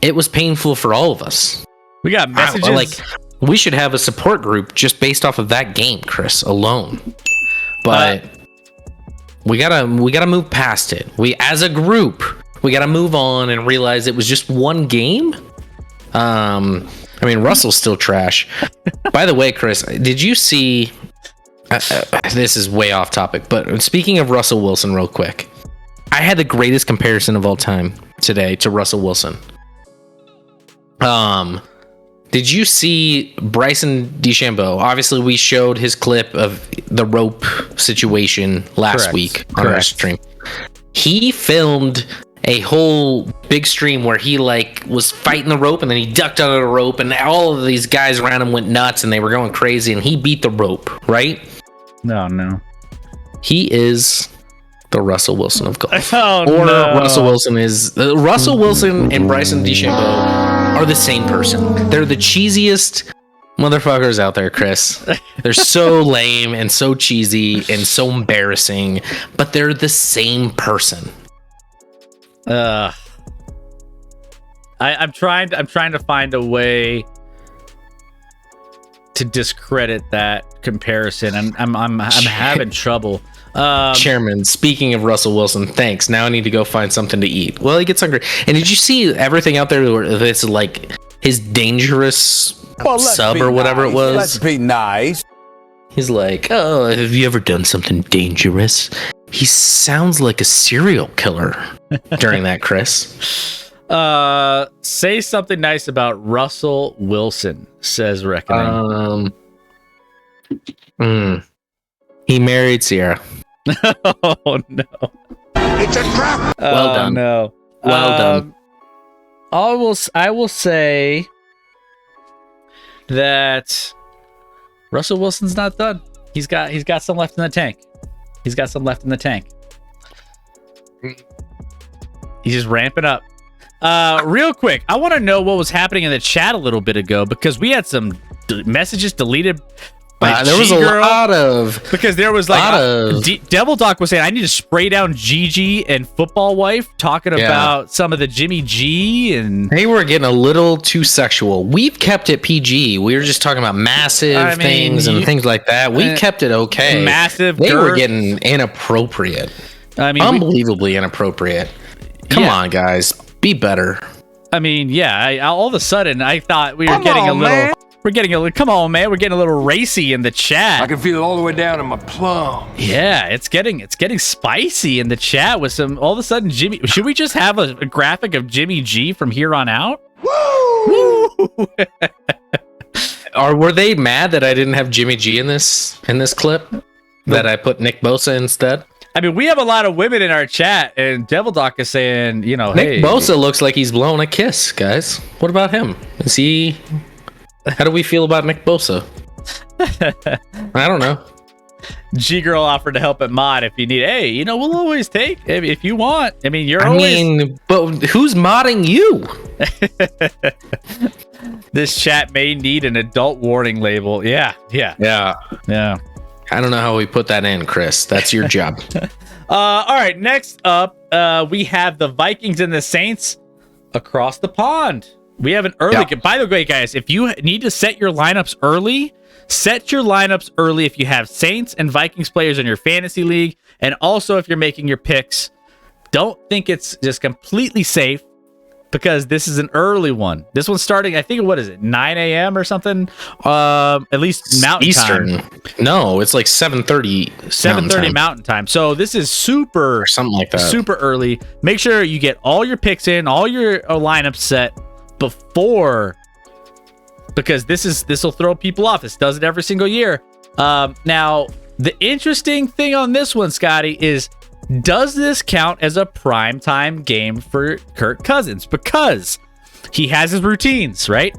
it was painful for all of us. We got messages. We should have a support group just based off of that game, Chris, alone. But we gotta move past it. We, as a group, we gotta move on and realize it was just one game. Russell's still trash. By the way, Chris, did you see? This is way off topic, but speaking of Russell Wilson, real quick, I had the greatest comparison of all time today to Russell Wilson. Did you see Bryson DeChambeau? Obviously, we showed his clip of the rope situation last week on our stream. He filmed a whole big stream where he was fighting the rope and then he ducked under the rope and all of these guys around him went nuts and they were going crazy and he beat the rope, right? No. He is the Russell Wilson of golf. Russell Wilson and Bryson DeChambeau are the same person. They're the cheesiest motherfuckers out there, Chris. They're so lame and so cheesy and so embarrassing, but they're the same person. I'm trying to find a way to discredit that comparison. I'm having trouble. Chairman, speaking of Russell Wilson, thanks. Now I need to go find something to eat. Well, he gets hungry. And did you see everything out there where it's like his dangerous sub or whatever it was? Let's be nice. He's like, oh, have you ever done something dangerous? He sounds like a serial killer during that, Chris. Say something nice about Russell Wilson, says Reckoning. He married Sierra. Oh no. It's a trap. Well done. No. Well done. I will say that Russell Wilson's not done. He's got some left in the tank. He's just ramping up. Real quick, I want to know what was happening in the chat a little bit ago because we had some messages deleted. There was a lot of because there was Devil Doc was saying I need to spray down Gigi and Football Wife talking about some of the Jimmy G and they were getting a little too sexual. We've kept it PG. We were just talking about massive things and things like that. We kept it okay. Massive. They were getting inappropriate. Unbelievably inappropriate. Come on, guys, be better. All of a sudden I thought we were getting a little. Come on, man. We're getting a little racy in the chat. I can feel it all the way down in my plum. Yeah, it's getting spicy in the chat with some. All of a sudden, Jimmy. Should we just have a graphic of Jimmy G from here on out? Woo! Or were they mad that I didn't have Jimmy G in this clip? That I put Nick Bosa instead? I mean, we have a lot of women in our chat, and Devil Doc is saying, you know, Nick hey, Bosa looks like he's blowing a kiss, guys. What about him? Is he? How do we feel about Nick Bosa? I don't know. G Girl offered to help at mod if you need. Hey, you know, we'll always take if you want. I mean, you're always. I mean, but who's modding you? This chat may need an adult warning label. Yeah. I don't know how we put that in, Chris. That's your job. All right. Next up, we have the Vikings and the Saints across the pond. We have an early. Yeah. By the way, guys, if you need to set your lineups early, set your lineups early if you have Saints and Vikings players in your fantasy league, and also if you're making your picks. Don't think it's just completely safe, because this is an early one. This one's starting, I think, what is it, 9 a.m. or something? At least Mountain Eastern. Time. No, it's like 7:30. 7:30 Mountain Time. So this is super, or something like that. Super early. Make sure you get all your picks in, all your lineups set before, because this will throw people off. This does it every single year. Now, the interesting thing on this one, Scotty, is does this count as a primetime game for Kirk Cousins? Because he has his routines, right?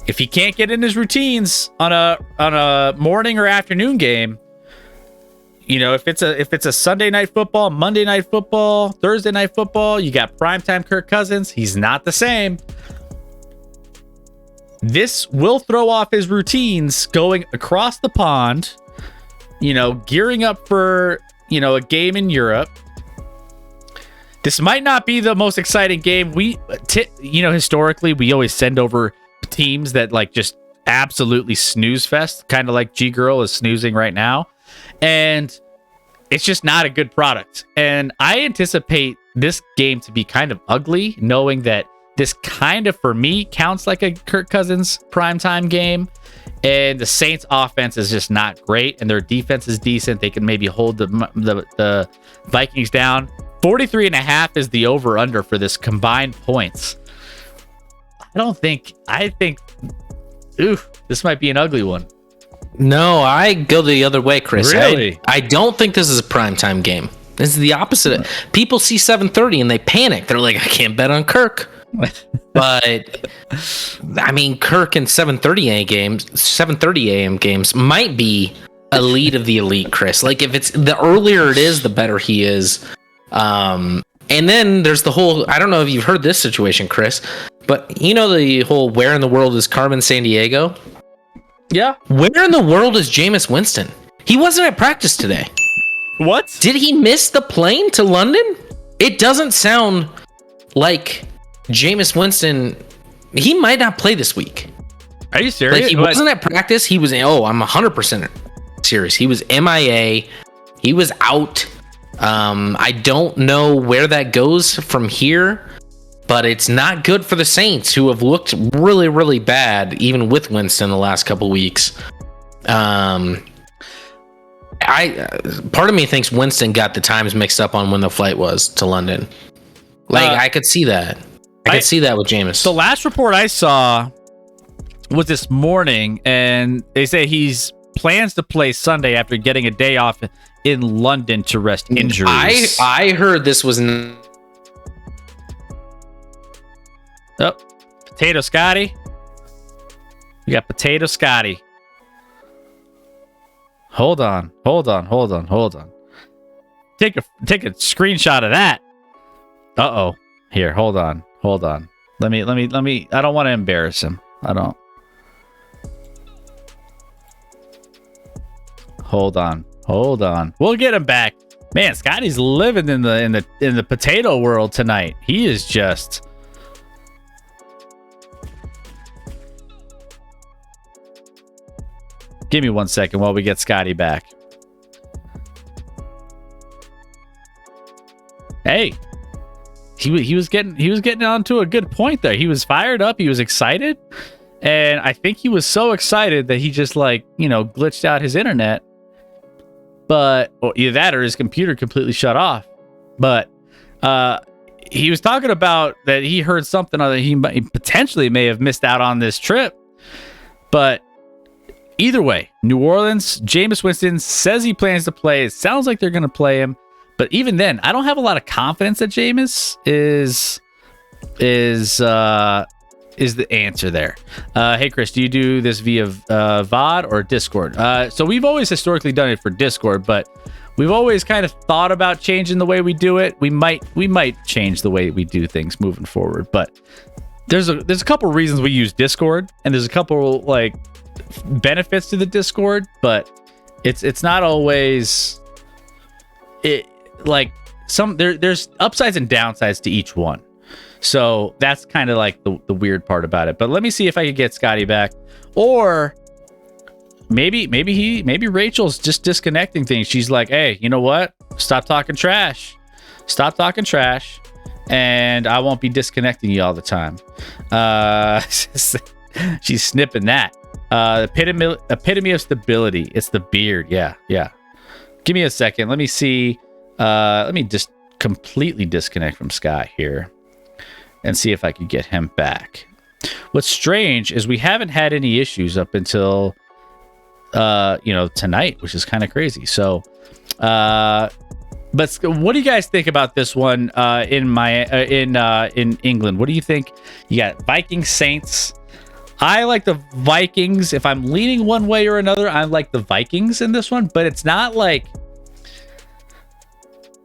If he can't get in his routines on a morning or afternoon game, you know, if it's a Sunday night football, Monday night football, Thursday night football, you got primetime Kirk Cousins. He's not the same. This will throw off his routines going across the pond, you know, gearing up for, you know, a game in Europe. This might not be the most exciting game. Historically, we always send over teams that like just absolutely snooze fest, kind of like G Girl is snoozing right now. And it's just not a good product. And I anticipate this game to be kind of ugly, knowing that this kind of, for me, counts like a Kirk Cousins primetime game. And the Saints offense is just not great, and their defense is decent. They can maybe hold the Vikings down. 43.5 is the over-under for this combined points. I think this might be an ugly one. No, I go the other way, Chris. Really? I don't think this is a primetime game. This is the opposite. People see 7:30 and they panic. They're like, I can't bet on Kirk. But I mean, Kirk and 7:30 a.m. games might be elite of the elite, Chris. Like, if it's the earlier it is, the better he is. And then there's the whole, I don't know if you've heard this situation, Chris, but you know the whole where in the world is Carmen Sandiego? Yeah. Where in the world is Jameis Winston? He wasn't at practice today. What? Did he miss the plane to London? It doesn't sound like Jameis Winston. He might not play this week. Are you serious? Like, he wasn't at practice. He was, I'm 100% serious. He was MIA. He was out. I don't know where that goes from here, but it's not good for the Saints, who have looked really, really bad, even with Winston the last couple weeks. Part of me thinks Winston got the times mixed up on when the flight was to London. Like, I could see that. I could see that with Jameis. The last report I saw was this morning, and they say he's plans to play Sunday after getting a day off in London to rest injuries. I heard this was Potato Scotty. We got Potato Scotty. Hold on. Take a screenshot of that. Uh-oh. Here, hold on. Let me I don't want to embarrass him. I don't. Hold on. We'll get him back. Man, Scotty's living in the potato world tonight. He is just Give me 1 second while we get Scotty back. Hey, he was getting onto a good point there. He was fired up. He was excited, and I think he was so excited that he just glitched out his internet. But either that or his computer completely shut off. But he was talking about that he heard something that he potentially may have missed out on this trip. But either way, New Orleans, Jameis Winston says he plans to play. It sounds like they're going to play him. But even then, I don't have a lot of confidence that Jameis is the answer there. Hey, Chris, do you do this via VOD or Discord? So we've always historically done it for Discord, but we've always kind of thought about changing the way we do it. We might change the way we do things moving forward, but there's a couple reasons we use Discord, and there's a couple like benefits to the Discord, but it's not always it like there's upsides and downsides to each one. So that's kind of like the weird part about it. But let me see if I can get Scotty back, or maybe Rachel's just disconnecting things. She's like, hey, you know what? Stop talking trash, and I won't be disconnecting you all the time. She's snipping that. Epitome of stability. It's the beard. Yeah. Give me a second. Let me see. Let me just completely disconnect from Scott here and see if I can get him back. What's strange is we haven't had any issues up until tonight, which is kind of crazy. So but what do you guys think about this one in England? What do you think? You got Vikings, Saints. I like the Vikings. If I'm leaning one way or another, I like the Vikings in this one, but it's not like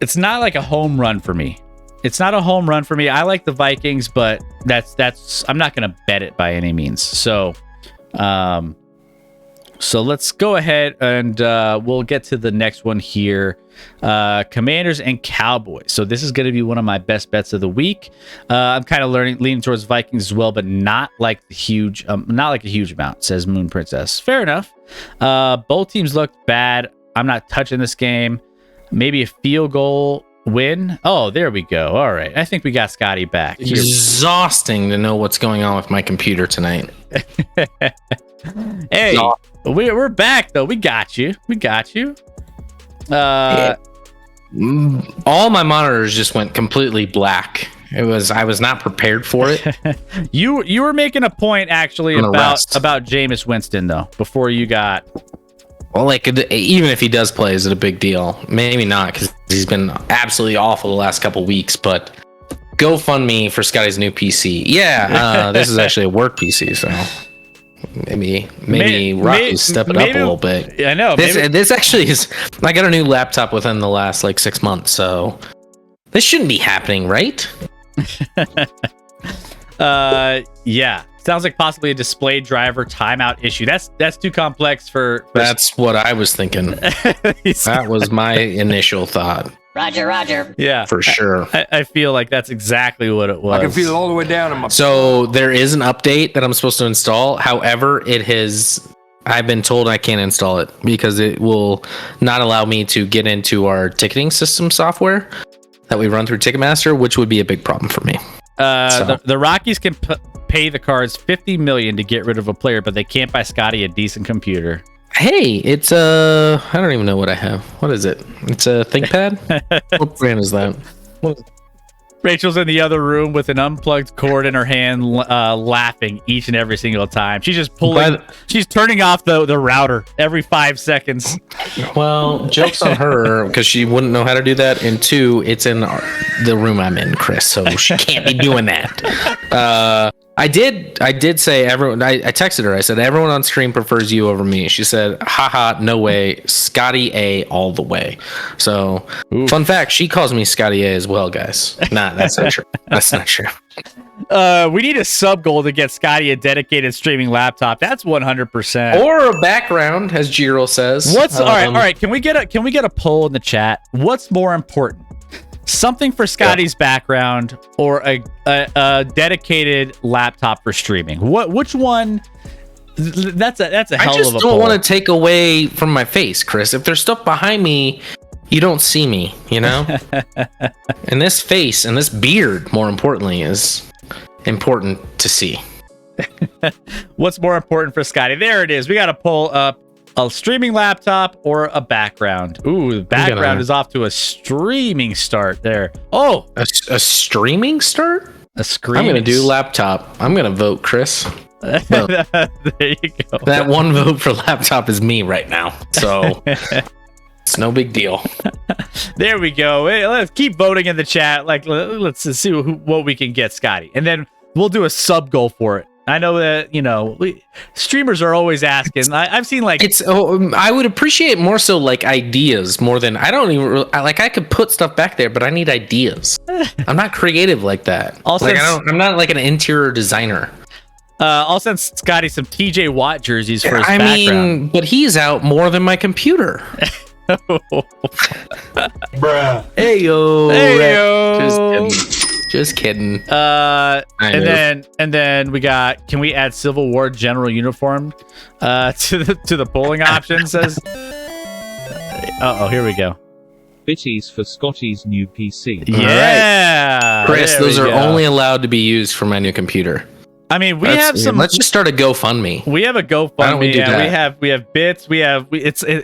a home run for me. It's not a home run for me. I like the Vikings, but that's I'm not going to bet it by any means. So let's go ahead and we'll get to the next one here. Commanders and Cowboys. So this is going to be one of my best bets of the week. I'm kind of leaning towards Vikings as well, but not like a huge amount, says Moon Princess. Fair enough. Both teams looked bad. I'm not touching this game. Maybe a field goal win. Oh, there we go. All right. I think we got Scotty back. Exhausting to know what's going on with my computer tonight. Hey, we're back though. We got you. All my monitors just went completely black. I was not prepared for it. You were making a point actually about Jameis Winston though before you got. Well, like even if he does play, is it a big deal? Maybe not, because he's been absolutely awful the last couple weeks. But GoFundMe for Scotty's new PC. Yeah, this is actually a work PC, so maybe Rocky's step it up a little bit. I know. This actually is. I got a new laptop within the last 6 months, so this shouldn't be happening, right? Yeah. Sounds like possibly a display driver timeout issue. That's too complex for That's what I was thinking. That was my initial thought. Roger. Yeah, for sure. I feel like that's exactly what it was. I can feel it all the way down in my. So there is an update that I'm supposed to install. However, I've been told I can't install it because it will not allow me to get into our ticketing system software that we run through Ticketmaster, which would be a big problem for me. The Rockies can pay the Cards $50 million to get rid of a player, but they can't buy Scotty a decent computer. Hey, it's I don't even know what I have. What is it? It's a ThinkPad? What brand is that? Rachel's in the other room with an unplugged cord in her hand, laughing each and every single time. She's just she's turning off the router every 5 seconds. Well, joke's on her because she wouldn't know how to do that. And two, it's in the room I'm in, Chris, so she can't be doing that. I did say everyone. I texted her. I said everyone on stream prefers you over me. She said, "Haha, no way, Scotty A all the way." So, fun fact: she calls me Scotty A as well, guys. Nah, that's not true. That's not true. We need a sub goal to get Scotty a dedicated streaming laptop. That's 100%. Or a background, as Jiro says. All right? Can we get a poll in the chat? What's more important? Something for Scotty's background or a dedicated laptop for streaming? Which one? That's a hell of a poll. I just don't want to take away from my face, Chris. If there's stuff behind me, you don't see me, you know? And this face and this beard, more importantly, is important to see. What's more important for Scotty? There it is. We got a poll up. A streaming laptop or a background? Ooh, the background is off to a streaming start there. Oh, a streaming start? A screen. I'm gonna do laptop. I'm gonna vote Chris. There you go. That one vote for laptop is me right now, so it's no big deal. There we go. Hey, let's keep voting in the chat. Like, let's see what we can get, Scotty, and then we'll do a sub goal for it. I know that streamers are always asking. I've seen like I would appreciate more so like ideas more than I don't even like. I could put stuff back there, but I need ideas. I'm not creative like that. I'm not like an interior designer. I'll send Scotty some TJ Watt jerseys for his background. Mean, but he's out more than my computer. Bruh. Hey yo. Just kidding. And then we got. Can we add Civil War general uniform to the polling option? Says. Here we go. Bitties for Scotty's new PC. Yeah, right. Chris, those are only allowed to be used for my new computer. I mean, we have some. Let's just start a GoFundMe. We have a GoFundMe. Why don't we do that? We have bits.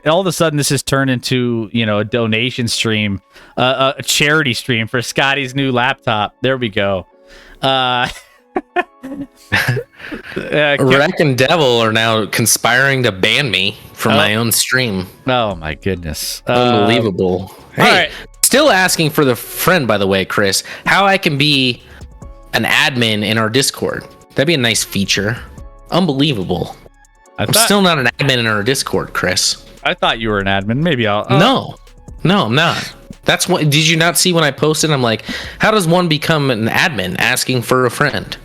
All of a sudden this has turned into a donation stream, a charity stream for Scotty's new laptop. There we go. Wreck and Devil are now conspiring to ban me from my own stream. Oh my goodness! Unbelievable. Hey, all right. Still asking for the friend, by the way, Chris. How I can be an admin in our Discord? That'd be a nice feature. Unbelievable. I'm still not an admin in our Discord, Chris. I thought you were an admin. Maybe I'll. No, I'm not. That's what. Did you not see when I posted? I'm like, how does one become an admin asking for a friend?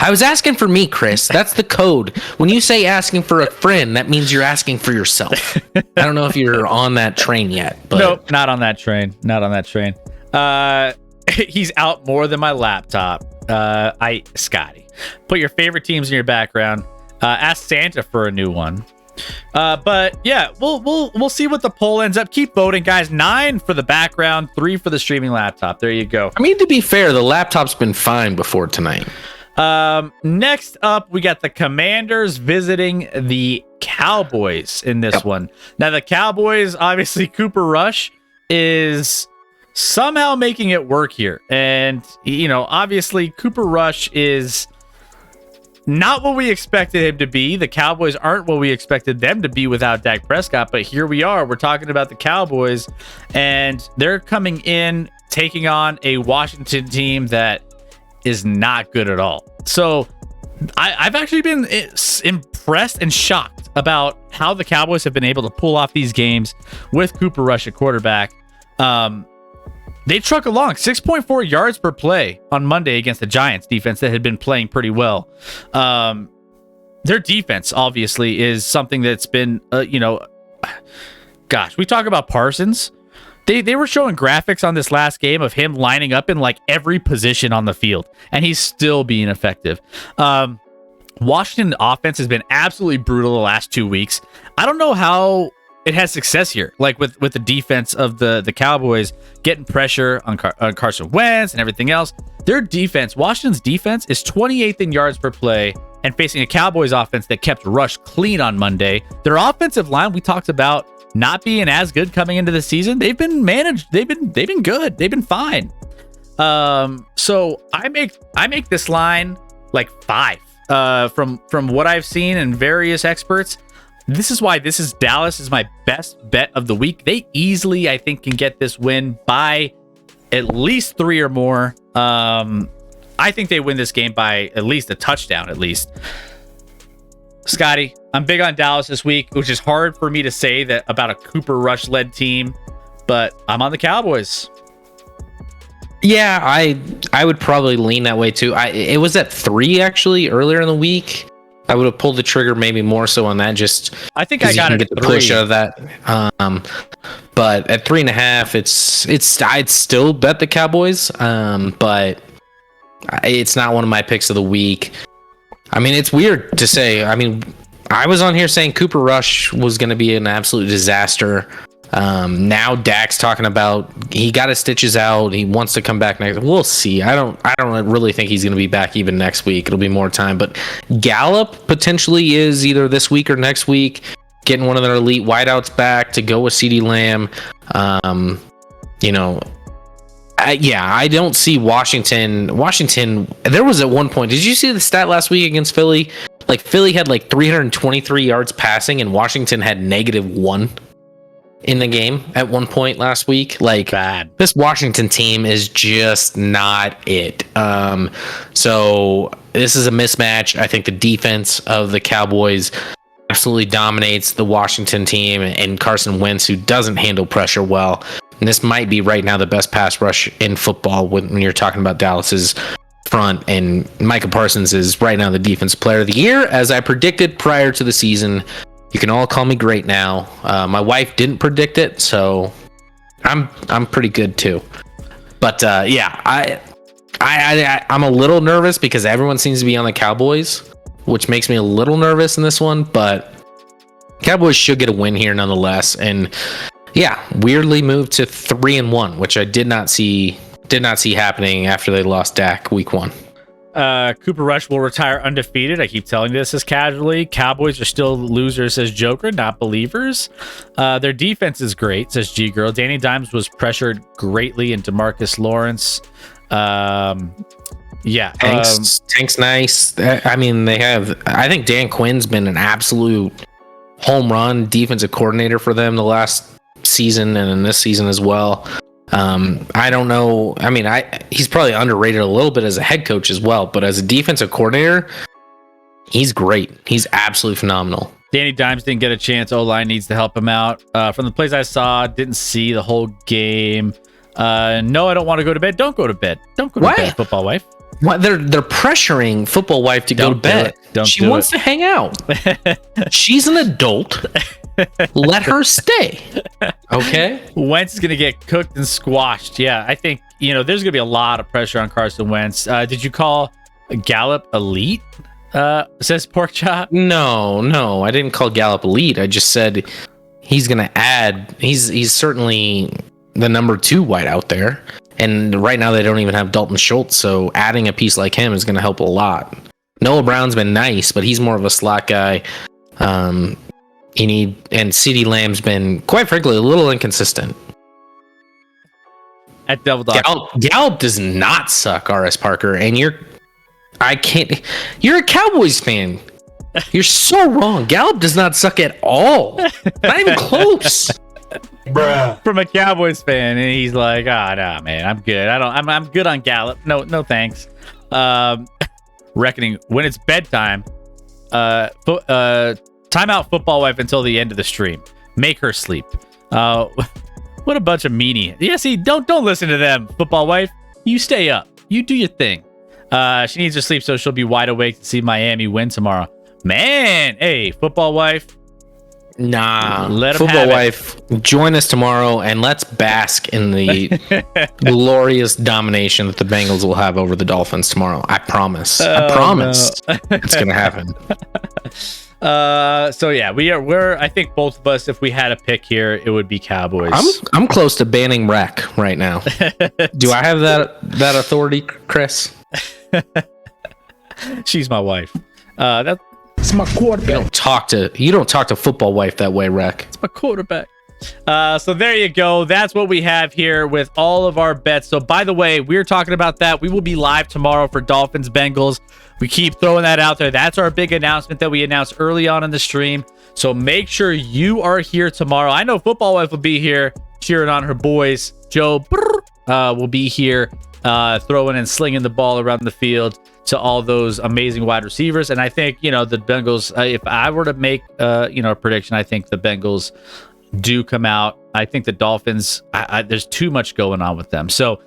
I was asking for me, Chris. That's the code. When you say asking for a friend, that means you're asking for yourself. I don't know if you're on that train yet. But nope, not on that train. Not on that train. He's out more than my laptop. Scotty, put your favorite teams in your background. Ask Santa for a new one. But yeah, we'll see what the poll ends up. Keep voting, guys. 9 for the background, 3 for the streaming laptop. There you go. I mean, to be fair, the laptop's been fine before tonight. Next up, we got the Commanders visiting the Cowboys in this one. Now, the Cowboys, obviously, Cooper Rush is somehow making it work here. And, obviously, Cooper Rush is not what we expected him to be. The Cowboys aren't what we expected them to be without Dak Prescott. But here we are. We're talking about the Cowboys, and they're coming in, taking on a Washington team that is not good at all. So I've actually been impressed and shocked about how the Cowboys have been able to pull off these games with Cooper Rush at quarterback. They truck along 6.4 yards per play on Monday against the Giants defense that had been playing pretty well. Their defense obviously is something that's been, we talk about Parsons. They were showing graphics on this last game of him lining up in like every position on the field, and he's still being effective. Washington offense has been absolutely brutal the last 2 weeks. I don't know how it has success here, like with the defense of the Cowboys getting pressure on Carson Wentz and everything else. Their defense, Washington's defense, is 28th in yards per play and facing a Cowboys offense that kept Rush clean on Monday. Their offensive line, we talked about not being as good coming into the season. They've been managed. They've been good. They've been fine. So I make this line like 5 from what I've seen and various experts. This is why Dallas is my best bet of the week. They easily, I think, can get this win by at least 3 or more. I think they win this game by at least a touchdown, at least. Scotty, I'm big on Dallas this week, which is hard for me to say that about a Cooper Rush led team, but I'm on the Cowboys. Yeah, I would probably lean that way too. It was at 3 actually earlier in the week. I would have pulled the trigger maybe more so on that. Just I think I got it. Get the push out of that. But at 3.5, I'd still bet the Cowboys. But it's not one of my picks of the week. I mean, it's weird to say. I mean, I was on here saying Cooper Rush was going to be an absolute disaster. Now Dak's talking about he got his stitches out. He wants to come back next. We'll see. I don't really think he's going to be back even next week. It'll be more time. But Gallup potentially is either this week or next week. getting one of their elite wideouts back to go with CeeDee Lamb. I don't see Washington. There was at one point. Did you see the stat last week against Philly? Like Philly had like 323 yards passing, and Washington had -1 in the game at one point last week. Like, Bad. This Washington team is just not it. So this is a mismatch. I think the defense of the Cowboys absolutely dominates the Washington team, and Carson Wentz, who doesn't handle pressure well. And this might be right now the best pass rush in football when you're talking about Dallas's front. And Micah Parsons is right now the defensive player of the year, as I predicted prior to the season. You can all call me great now. My wife didn't predict it, so I'm pretty good too. But I'm a little nervous because everyone seems to be on the Cowboys, which makes me a little nervous in this one. But Cowboys should get a win here nonetheless. And yeah, weirdly moved to 3-1, which I did not see happening after they lost Dak week 1. Cooper Rush will retire undefeated. I keep telling you this as casually. Cowboys are still losers, says Joker, not believers. Their defense is great, says G Girl. Danny Dimes was pressured greatly into Marcus Lawrence. Tank's nice. I mean, I think Dan Quinn's been an absolute home run defensive coordinator for them the last season and in this season as well. I don't know. I mean, he's probably underrated a little bit as a head coach as well, but as a defensive coordinator, he's great. He's absolutely phenomenal. Danny Dimes didn't get a chance. O-line needs to help him out. From the plays I saw, didn't see the whole game. No, I don't want to go to bed. Don't go to bed. Don't go to bed, football wife. What? They're pressuring football wife to go to bed. She wants to hang out. She's an adult. Let her stay. Okay. Wentz is going to get cooked and squashed. Yeah, I think, there's going to be a lot of pressure on Carson Wentz. Did you call Gallup elite? Says Pork Chop. No, I didn't call Gallup elite. I just said he's going to add. He's certainly the number 2 wide out there. And right now they don't even have Dalton Schultz, so adding a piece like him is going to help a lot. Noah Brown's been nice, but he's more of a slot guy. And CeeDee Lamb's been, quite frankly, a little inconsistent. At Devil Dog. Gallup does not suck, RS Parker, and you're a Cowboys fan. You're so wrong. Gallup does not suck at all. Not even close. Bruh. From a Cowboys fan, and he's like, no, man, I'm good. I'm good on Gallup. No thanks. Reckoning when it's bedtime. Timeout football wife until the end of the stream. Make her sleep. What a bunch of meanie. Yeah, see, don't listen to them, football wife. You stay up. You do your thing. She needs to sleep so she'll be wide awake to see Miami win tomorrow. Man, hey, football wife. Nah, let football wife, join us tomorrow and let's bask in the glorious domination that the Bengals will have over the Dolphins tomorrow. I promise. I promise. No. It's gonna happen. So yeah, we're I think both of us, if we had a pick here, it would be Cowboys. I'm close to banning Rec right now. Do I have that authority, Chris? She's my wife. It's my quarterback. You don't talk to football wife that way, Rec. It's my quarterback. So there you go. That's what we have here with all of our bets. So by the way, we're talking about that. We will be live tomorrow for Dolphins Bengals. We keep throwing that out there. That's our big announcement that we announced early on in the stream. So make sure you are here tomorrow. I know football wife will be here cheering on her boys. Joe will be here throwing and slinging the ball around the field to all those amazing wide receivers. And I think, the Bengals, if I were to make, a prediction, I think the Bengals do come out. I think the Dolphins, there's too much going on with them. So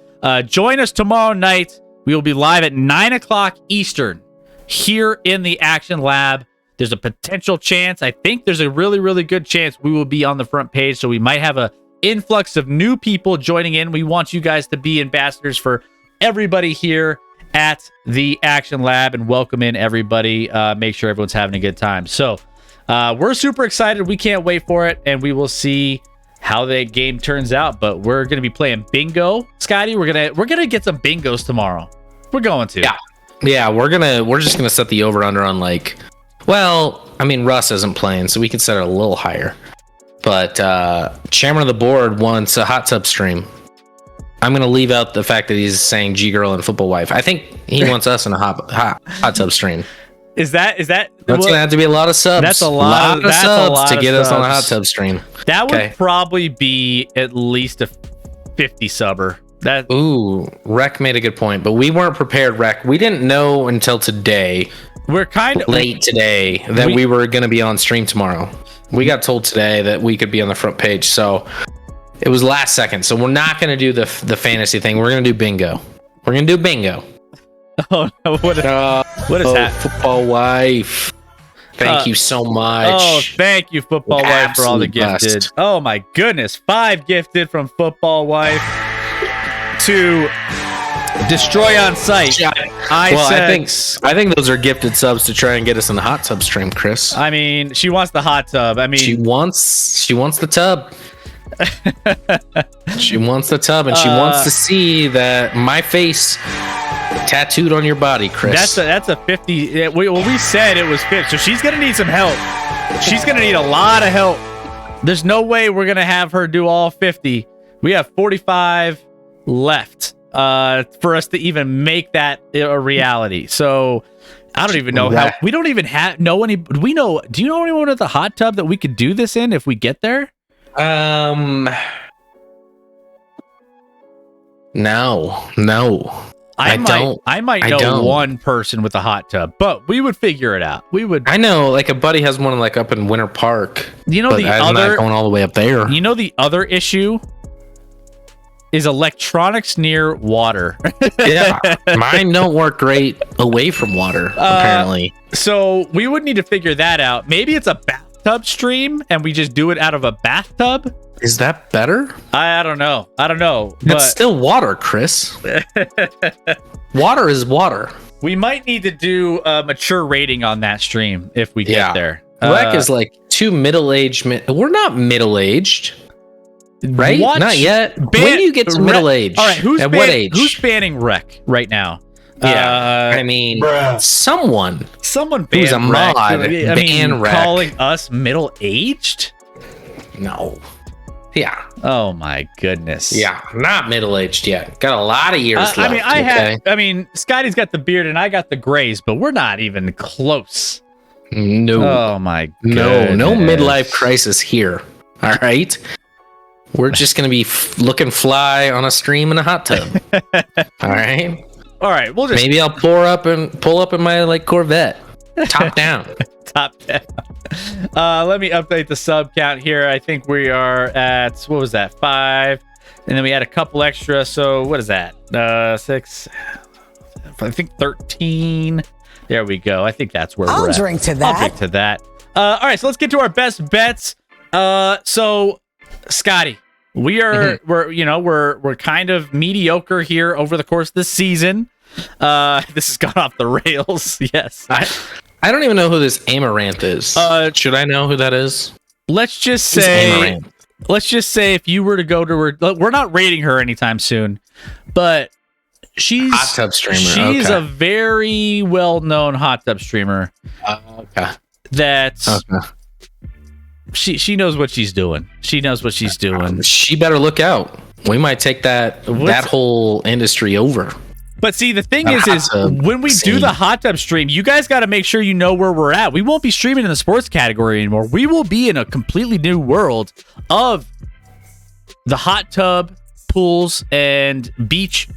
join us tomorrow night. We will be live at 9:00 Eastern here in the Action Lab. There's a potential chance. I think there's a really, really good chance we will be on the front page. So we might have a influx of new people joining in. We want you guys to be ambassadors for everybody here at the Action Lab and welcome in everybody. Make sure everyone's having a good time. So we're super excited. We can't wait for it, and we will see how the game turns out. But we're gonna be playing bingo, Scotty. We're gonna get some bingos tomorrow. We're going to. Yeah. We're just gonna set the over under on I mean, Russ isn't playing, so we can set it a little higher. But chairman of the board wants a hot tub stream. I'm going to leave out the fact that he's saying G girl and football wife. I think he wants us in a hot tub stream. Is that? That's gonna have to be a lot of subs. That's a lot of subs to get us on a hot tub stream. That would probably be at least a 50 subber. Rec made a good point, but we weren't prepared. Rec, we didn't know until today. We're kind of late today that we were gonna be on stream tomorrow. We got told today that we could be on the front page, so it was last second. So we're not gonna do the fantasy thing. We're gonna do bingo. We're gonna do bingo. Oh no! What is that? Football wife. Thank you so much. Oh, thank you, football wife, for all the gifted. Best. Oh my goodness, 5 gifted from football wife to destroy on site. I think those are gifted subs to try and get us in the hot tub stream, Chris. I mean, she wants the hot tub. I mean, she wants the tub. She wants the tub, and she wants to see that my face tattooed on your body, Chris. That's a 50. We said it was 50, so she's gonna need some help. She's gonna need a lot of help. There's no way we're gonna have her do all 50. We have 45 left for us to even make that a reality. So I don't even know how. We don't even know any. Do you know anyone at the hot tub that we could do this in if we get there? No. I might know one person with a hot tub, but we would figure it out. I know, like a buddy has one like up in Winter Park. You know, but I'm not going all the way up there. You know, the other issue is electronics near water. Yeah, mine don't work great away from water, apparently. So we would need to figure that out. Maybe it's a bathtub stream and we just do it out of a bathtub. Is that better? I don't know. It's still water, Chris. Water is water. We might need to do a mature rating on that stream if we get there. Rec is like too middle-aged. We're not middle-aged. Right? Not yet. When do you get to middle age? All right, what age? Who's banning Rec right now? Yeah, I mean, someone who's a mod ban Rec. Calling us middle-aged? No. Yeah. Oh my goodness. Yeah, not middle-aged yet. Got a lot of years left. I mean, Scotty's got the beard and I got the grays, but we're not even close. No. Oh my goodness. No midlife crisis here. All right. We're just gonna be looking fly on a stream in a hot tub. All right. We'll just maybe I'll pull up in my like Corvette, top down. Top down. Let me update the sub count here. I think we are at, what was that, 5, and then we had a couple extra. So what is that? 6. I think 13. There we go. I think that's where we're at. I'll drink to that. All right. So let's get to our best bets. So Scotty, we're kind of mediocre here over the course of the season. This has gone off the rails. Yes. I don't even know who this Amaranth is. Should I know who that is? Let's just say if you were to go to her, we're not rating her anytime soon, but she's hot tub streamer. She's a very well-known hot tub streamer. Okay. She knows what she's doing. She knows what she's doing. She better look out. We might take that whole industry over. But see, the thing is when we do the hot tub stream, you guys got to make sure you know where we're at. We won't be streaming in the sports category anymore. We will be in a completely new world of the hot tub, pools, and beach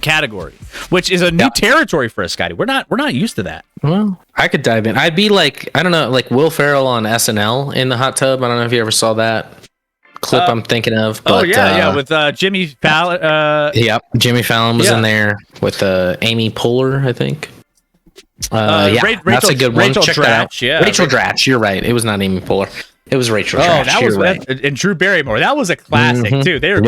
category, which is a new territory for us, Scotty. We're not used to that. Well, I could dive in. I'd be like, I don't know, like Will Ferrell on SNL in the hot tub. I don't know if you ever saw that clip I'm thinking of. But, with Jimmy Fallon. Jimmy Fallon was in there with Amy Poehler, I think. That's a good one. Rachel Check Dratch, that out. Rachel Dratch, you're right. It was not Amy Poehler. It was Rachel Dratch. That was right. And Drew Barrymore. That was a classic too. They were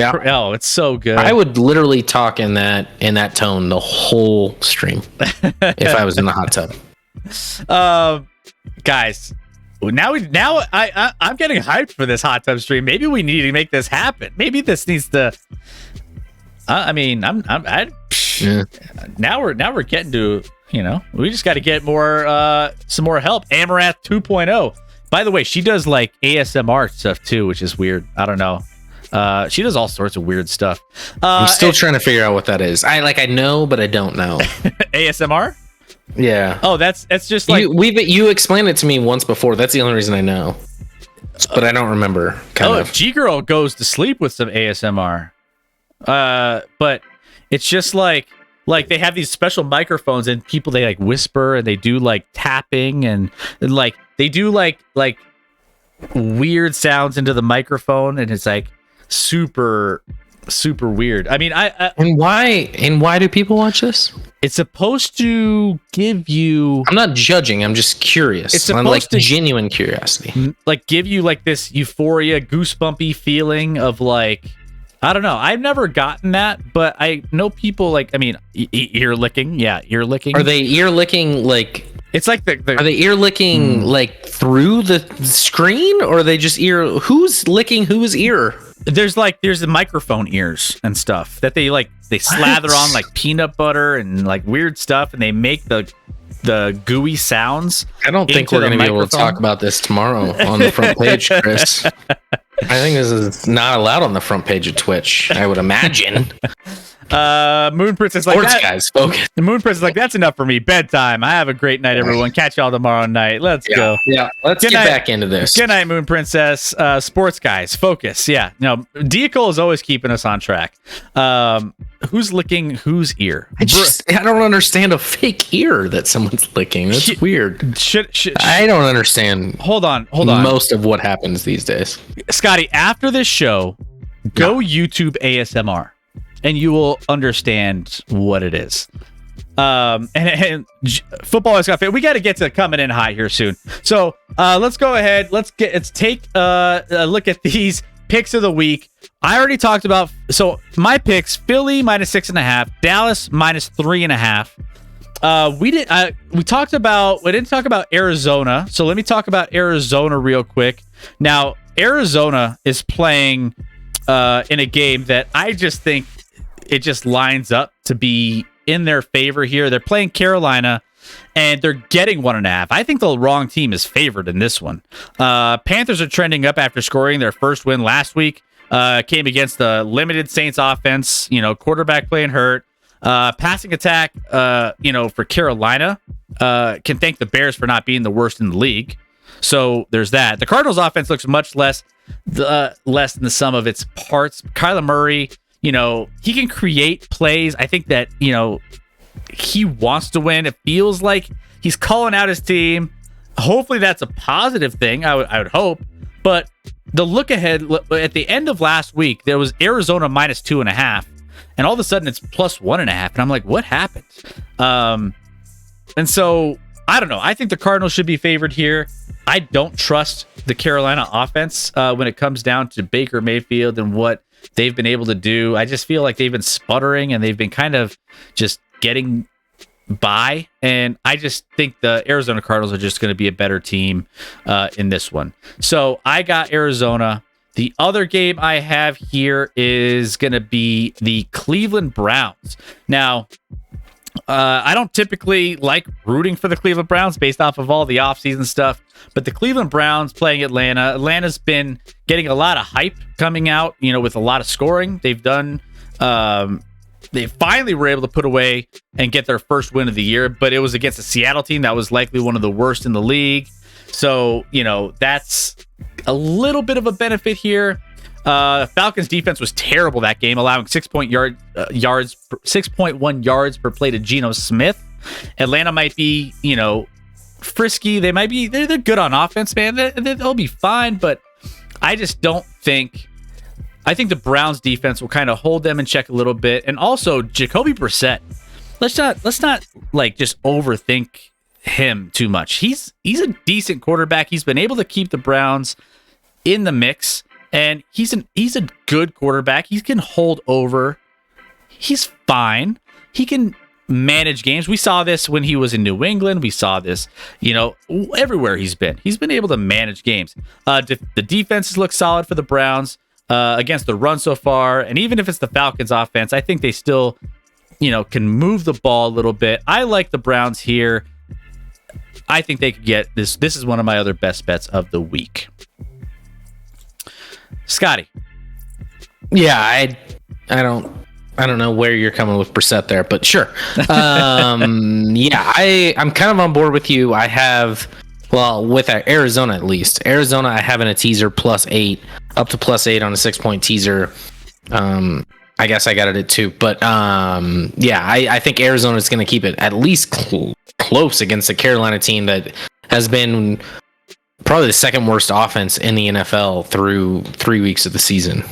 it's so good. I would literally talk in that tone the whole stream if I was in the hot tub. Guys, now I'm getting hyped for this hot tub stream. Maybe we need to make this happen. Maybe this needs to. Now we're getting to We just got to get some more help. Amaranth 2.0. By the way, she does like ASMR stuff too, which is weird. I don't know. She does all sorts of weird stuff. I'm still trying to figure out what that is. I know, but I don't know. ASMR? Yeah. Oh, that's just like you explained it to me once before. That's the only reason I know. But I don't remember. G-Girl goes to sleep with some ASMR. But it's just like they have these special microphones and people, they like whisper and they do like tapping and like they do like weird sounds into the microphone, and it's like super weird. I mean, and why do people watch this? It's supposed to give you. I'm not judging. I'm just curious. It's supposed I'm like to genuine curiosity. Like give you like this euphoria, goosebumpy feeling of like, I don't know. I've never gotten that, but I know people like. I mean, ear licking. Yeah, ear licking. Are they ear licking like? It's like are they ear licking like through the screen, or are they just ear? Who's licking whose ear? There's the microphone ears and stuff that they slather on like peanut butter and like weird stuff, and they make the gooey sounds. I don't think we're going to be able to talk about this tomorrow on the front page, Chris. I think this is not allowed on the front page of Twitch, I would imagine. Moon Princess like Sports that. guys focus. The Moon Princess like, that's enough for me. Bedtime. I have a great night, everyone. Catch y'all tomorrow night. Let's go. Yeah, let's get back into this. Good night, Moon Princess. Sports guys, focus. Yeah, Deacle is always keeping us on track. Who's licking whose ear? I don't understand a fake ear that someone's licking. That's weird. I don't understand. Hold on. Most of what happens these days. Scotty, after this show, go YouTube ASMR. And you will understand what it is. And football has got fit. We got to get to coming in hot here soon. So let's go ahead. Let's take a look at these picks of the week. I already talked about. So my picks: Philly -6.5, Dallas -3.5. We didn't talk about Arizona. So let me talk about Arizona real quick. Now Arizona is playing in a game that I just think it just lines up to be in their favor here. They're playing Carolina, and they're getting 1.5. I think the wrong team is favored in this one. Panthers are trending up after scoring their first win last week. Came against the limited Saints offense. Quarterback playing hurt. Passing attack. For Carolina, can thank the Bears for not being the worst in the league. So there's that. The Cardinals offense looks much less than the sum of its parts. Kyler Murray, he can create plays. I think that, he wants to win. It feels like he's calling out his team. Hopefully that's a positive thing. I would hope. But the look ahead at the end of last week, there was Arizona -2.5, and all of a sudden it's +1.5. And I'm like, what happened? And so I don't know. I think the Cardinals should be favored here. I don't trust the Carolina offense when it comes down to Baker Mayfield and what they've been able to do. I just feel like they've been sputtering and they've been kind of just getting by. And I just think the Arizona Cardinals are just going to be a better team in this one. So I got Arizona. The other game I have here is going to be the Cleveland Browns. Now, I don't typically like rooting for the Cleveland Browns based off of all the offseason stuff, but the Cleveland Browns playing Atlanta. Atlanta's been getting a lot of hype coming out, with a lot of scoring. They finally were able to put away and get their first win of the year, but it was against a Seattle team that was likely one of the worst in the league. So, that's a little bit of a benefit here. Falcons defense was terrible that game, allowing 6.1 yards per play to Geno Smith. Atlanta might be, frisky. They're good on offense, man. They'll be fine, but I just don't think. I think the Browns defense will kind of hold them in check a little bit, and also Jacoby Brissett. Let's not like just overthink him too much. He's a decent quarterback. He's been able to keep the Browns in the mix. And he's a good quarterback. He can hold over. He's fine. He can manage games. We saw this when he was in New England. We saw this, everywhere he's been. He's been able to manage games. The defenses look solid for the Browns against the run so far. And even if it's the Falcons offense, I think they still can move the ball a little bit. I like the Browns here. I think they could get this. This is one of my other best bets of the week. Scotty. Yeah, I don't know where you're coming with Brissett there, but sure. Yeah, I'm kind of on board with you. I have, with Arizona at least. Arizona, I have in a teaser +8, up to +8 on a 6-point teaser. I guess I got it at 2, but I think Arizona is going to keep it at least close against a Carolina team that has been probably the second worst offense in the NFL through 3 weeks of the season.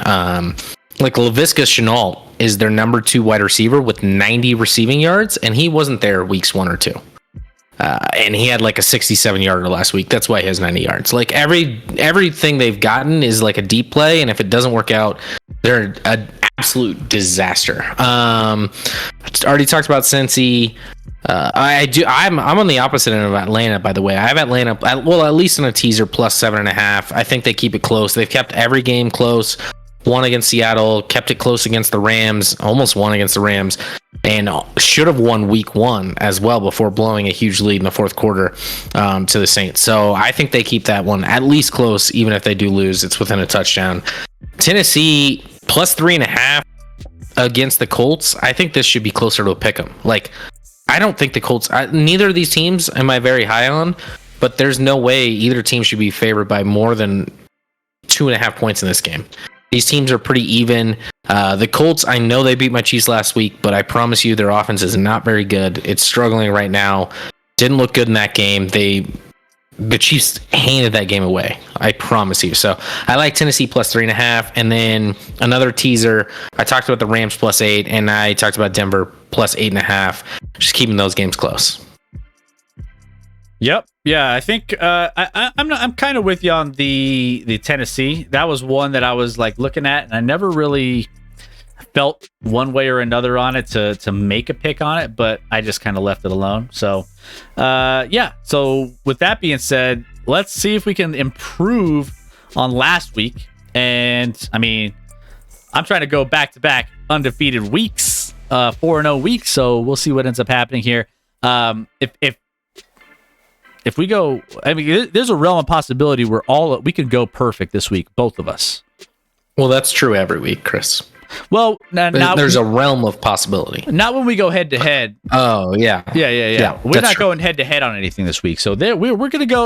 Laviska Shenault is their number 2 wide receiver with 90 receiving yards, and he wasn't there weeks 1 or 2. And he had like a 67-yarder last week. That's why he has 90 yards. Like everything they've gotten is like a deep play, and if it doesn't work out, they're an absolute disaster. Already talked about Cincy. I'm on the opposite end of Atlanta, by the way. I have Atlanta, at least in a teaser +7.5. I think they keep it close. They've kept every game close. Won against Seattle, kept it close against the Rams, almost won against the Rams, and should have won week 1 as well before blowing a huge lead in the fourth quarter to the Saints. So I think they keep that one at least close, even if they do lose. It's within a touchdown. Tennessee +3.5 against the Colts. I think this should be closer to a pick 'em. I don't think the Colts, neither of these teams am I very high on, but there's no way either team should be favored by more than 2.5 points in this game. These teams are pretty even. The Colts, I know they beat my Chiefs last week, but I promise you their offense is not very good. It's struggling right now. Didn't look good in that game. The Chiefs handed that game away. I promise you. So I like Tennessee +3.5. And then another teaser. I talked about the Rams +8, and I talked about Denver +8.5. Just keeping those games close. Yep. Yeah, I think I'm kind of with you on the Tennessee. That was one that I was looking at, and I never really felt one way or another on it to make a pick on it, but I just kind of left it alone. So, So with that being said, let's see if we can improve on last week. And I mean, I'm trying to go back-to-back undefeated weeks, 4-0 weeks. So we'll see what ends up happening here. If we go, I mean, there's a realm of possibility where we can go perfect this week, both of us. Well, that's true every week, Chris. Well, there's a realm of possibility. Not when we go head to head. Oh, yeah. Yeah. We're not going head to head on anything this week. So we're going to go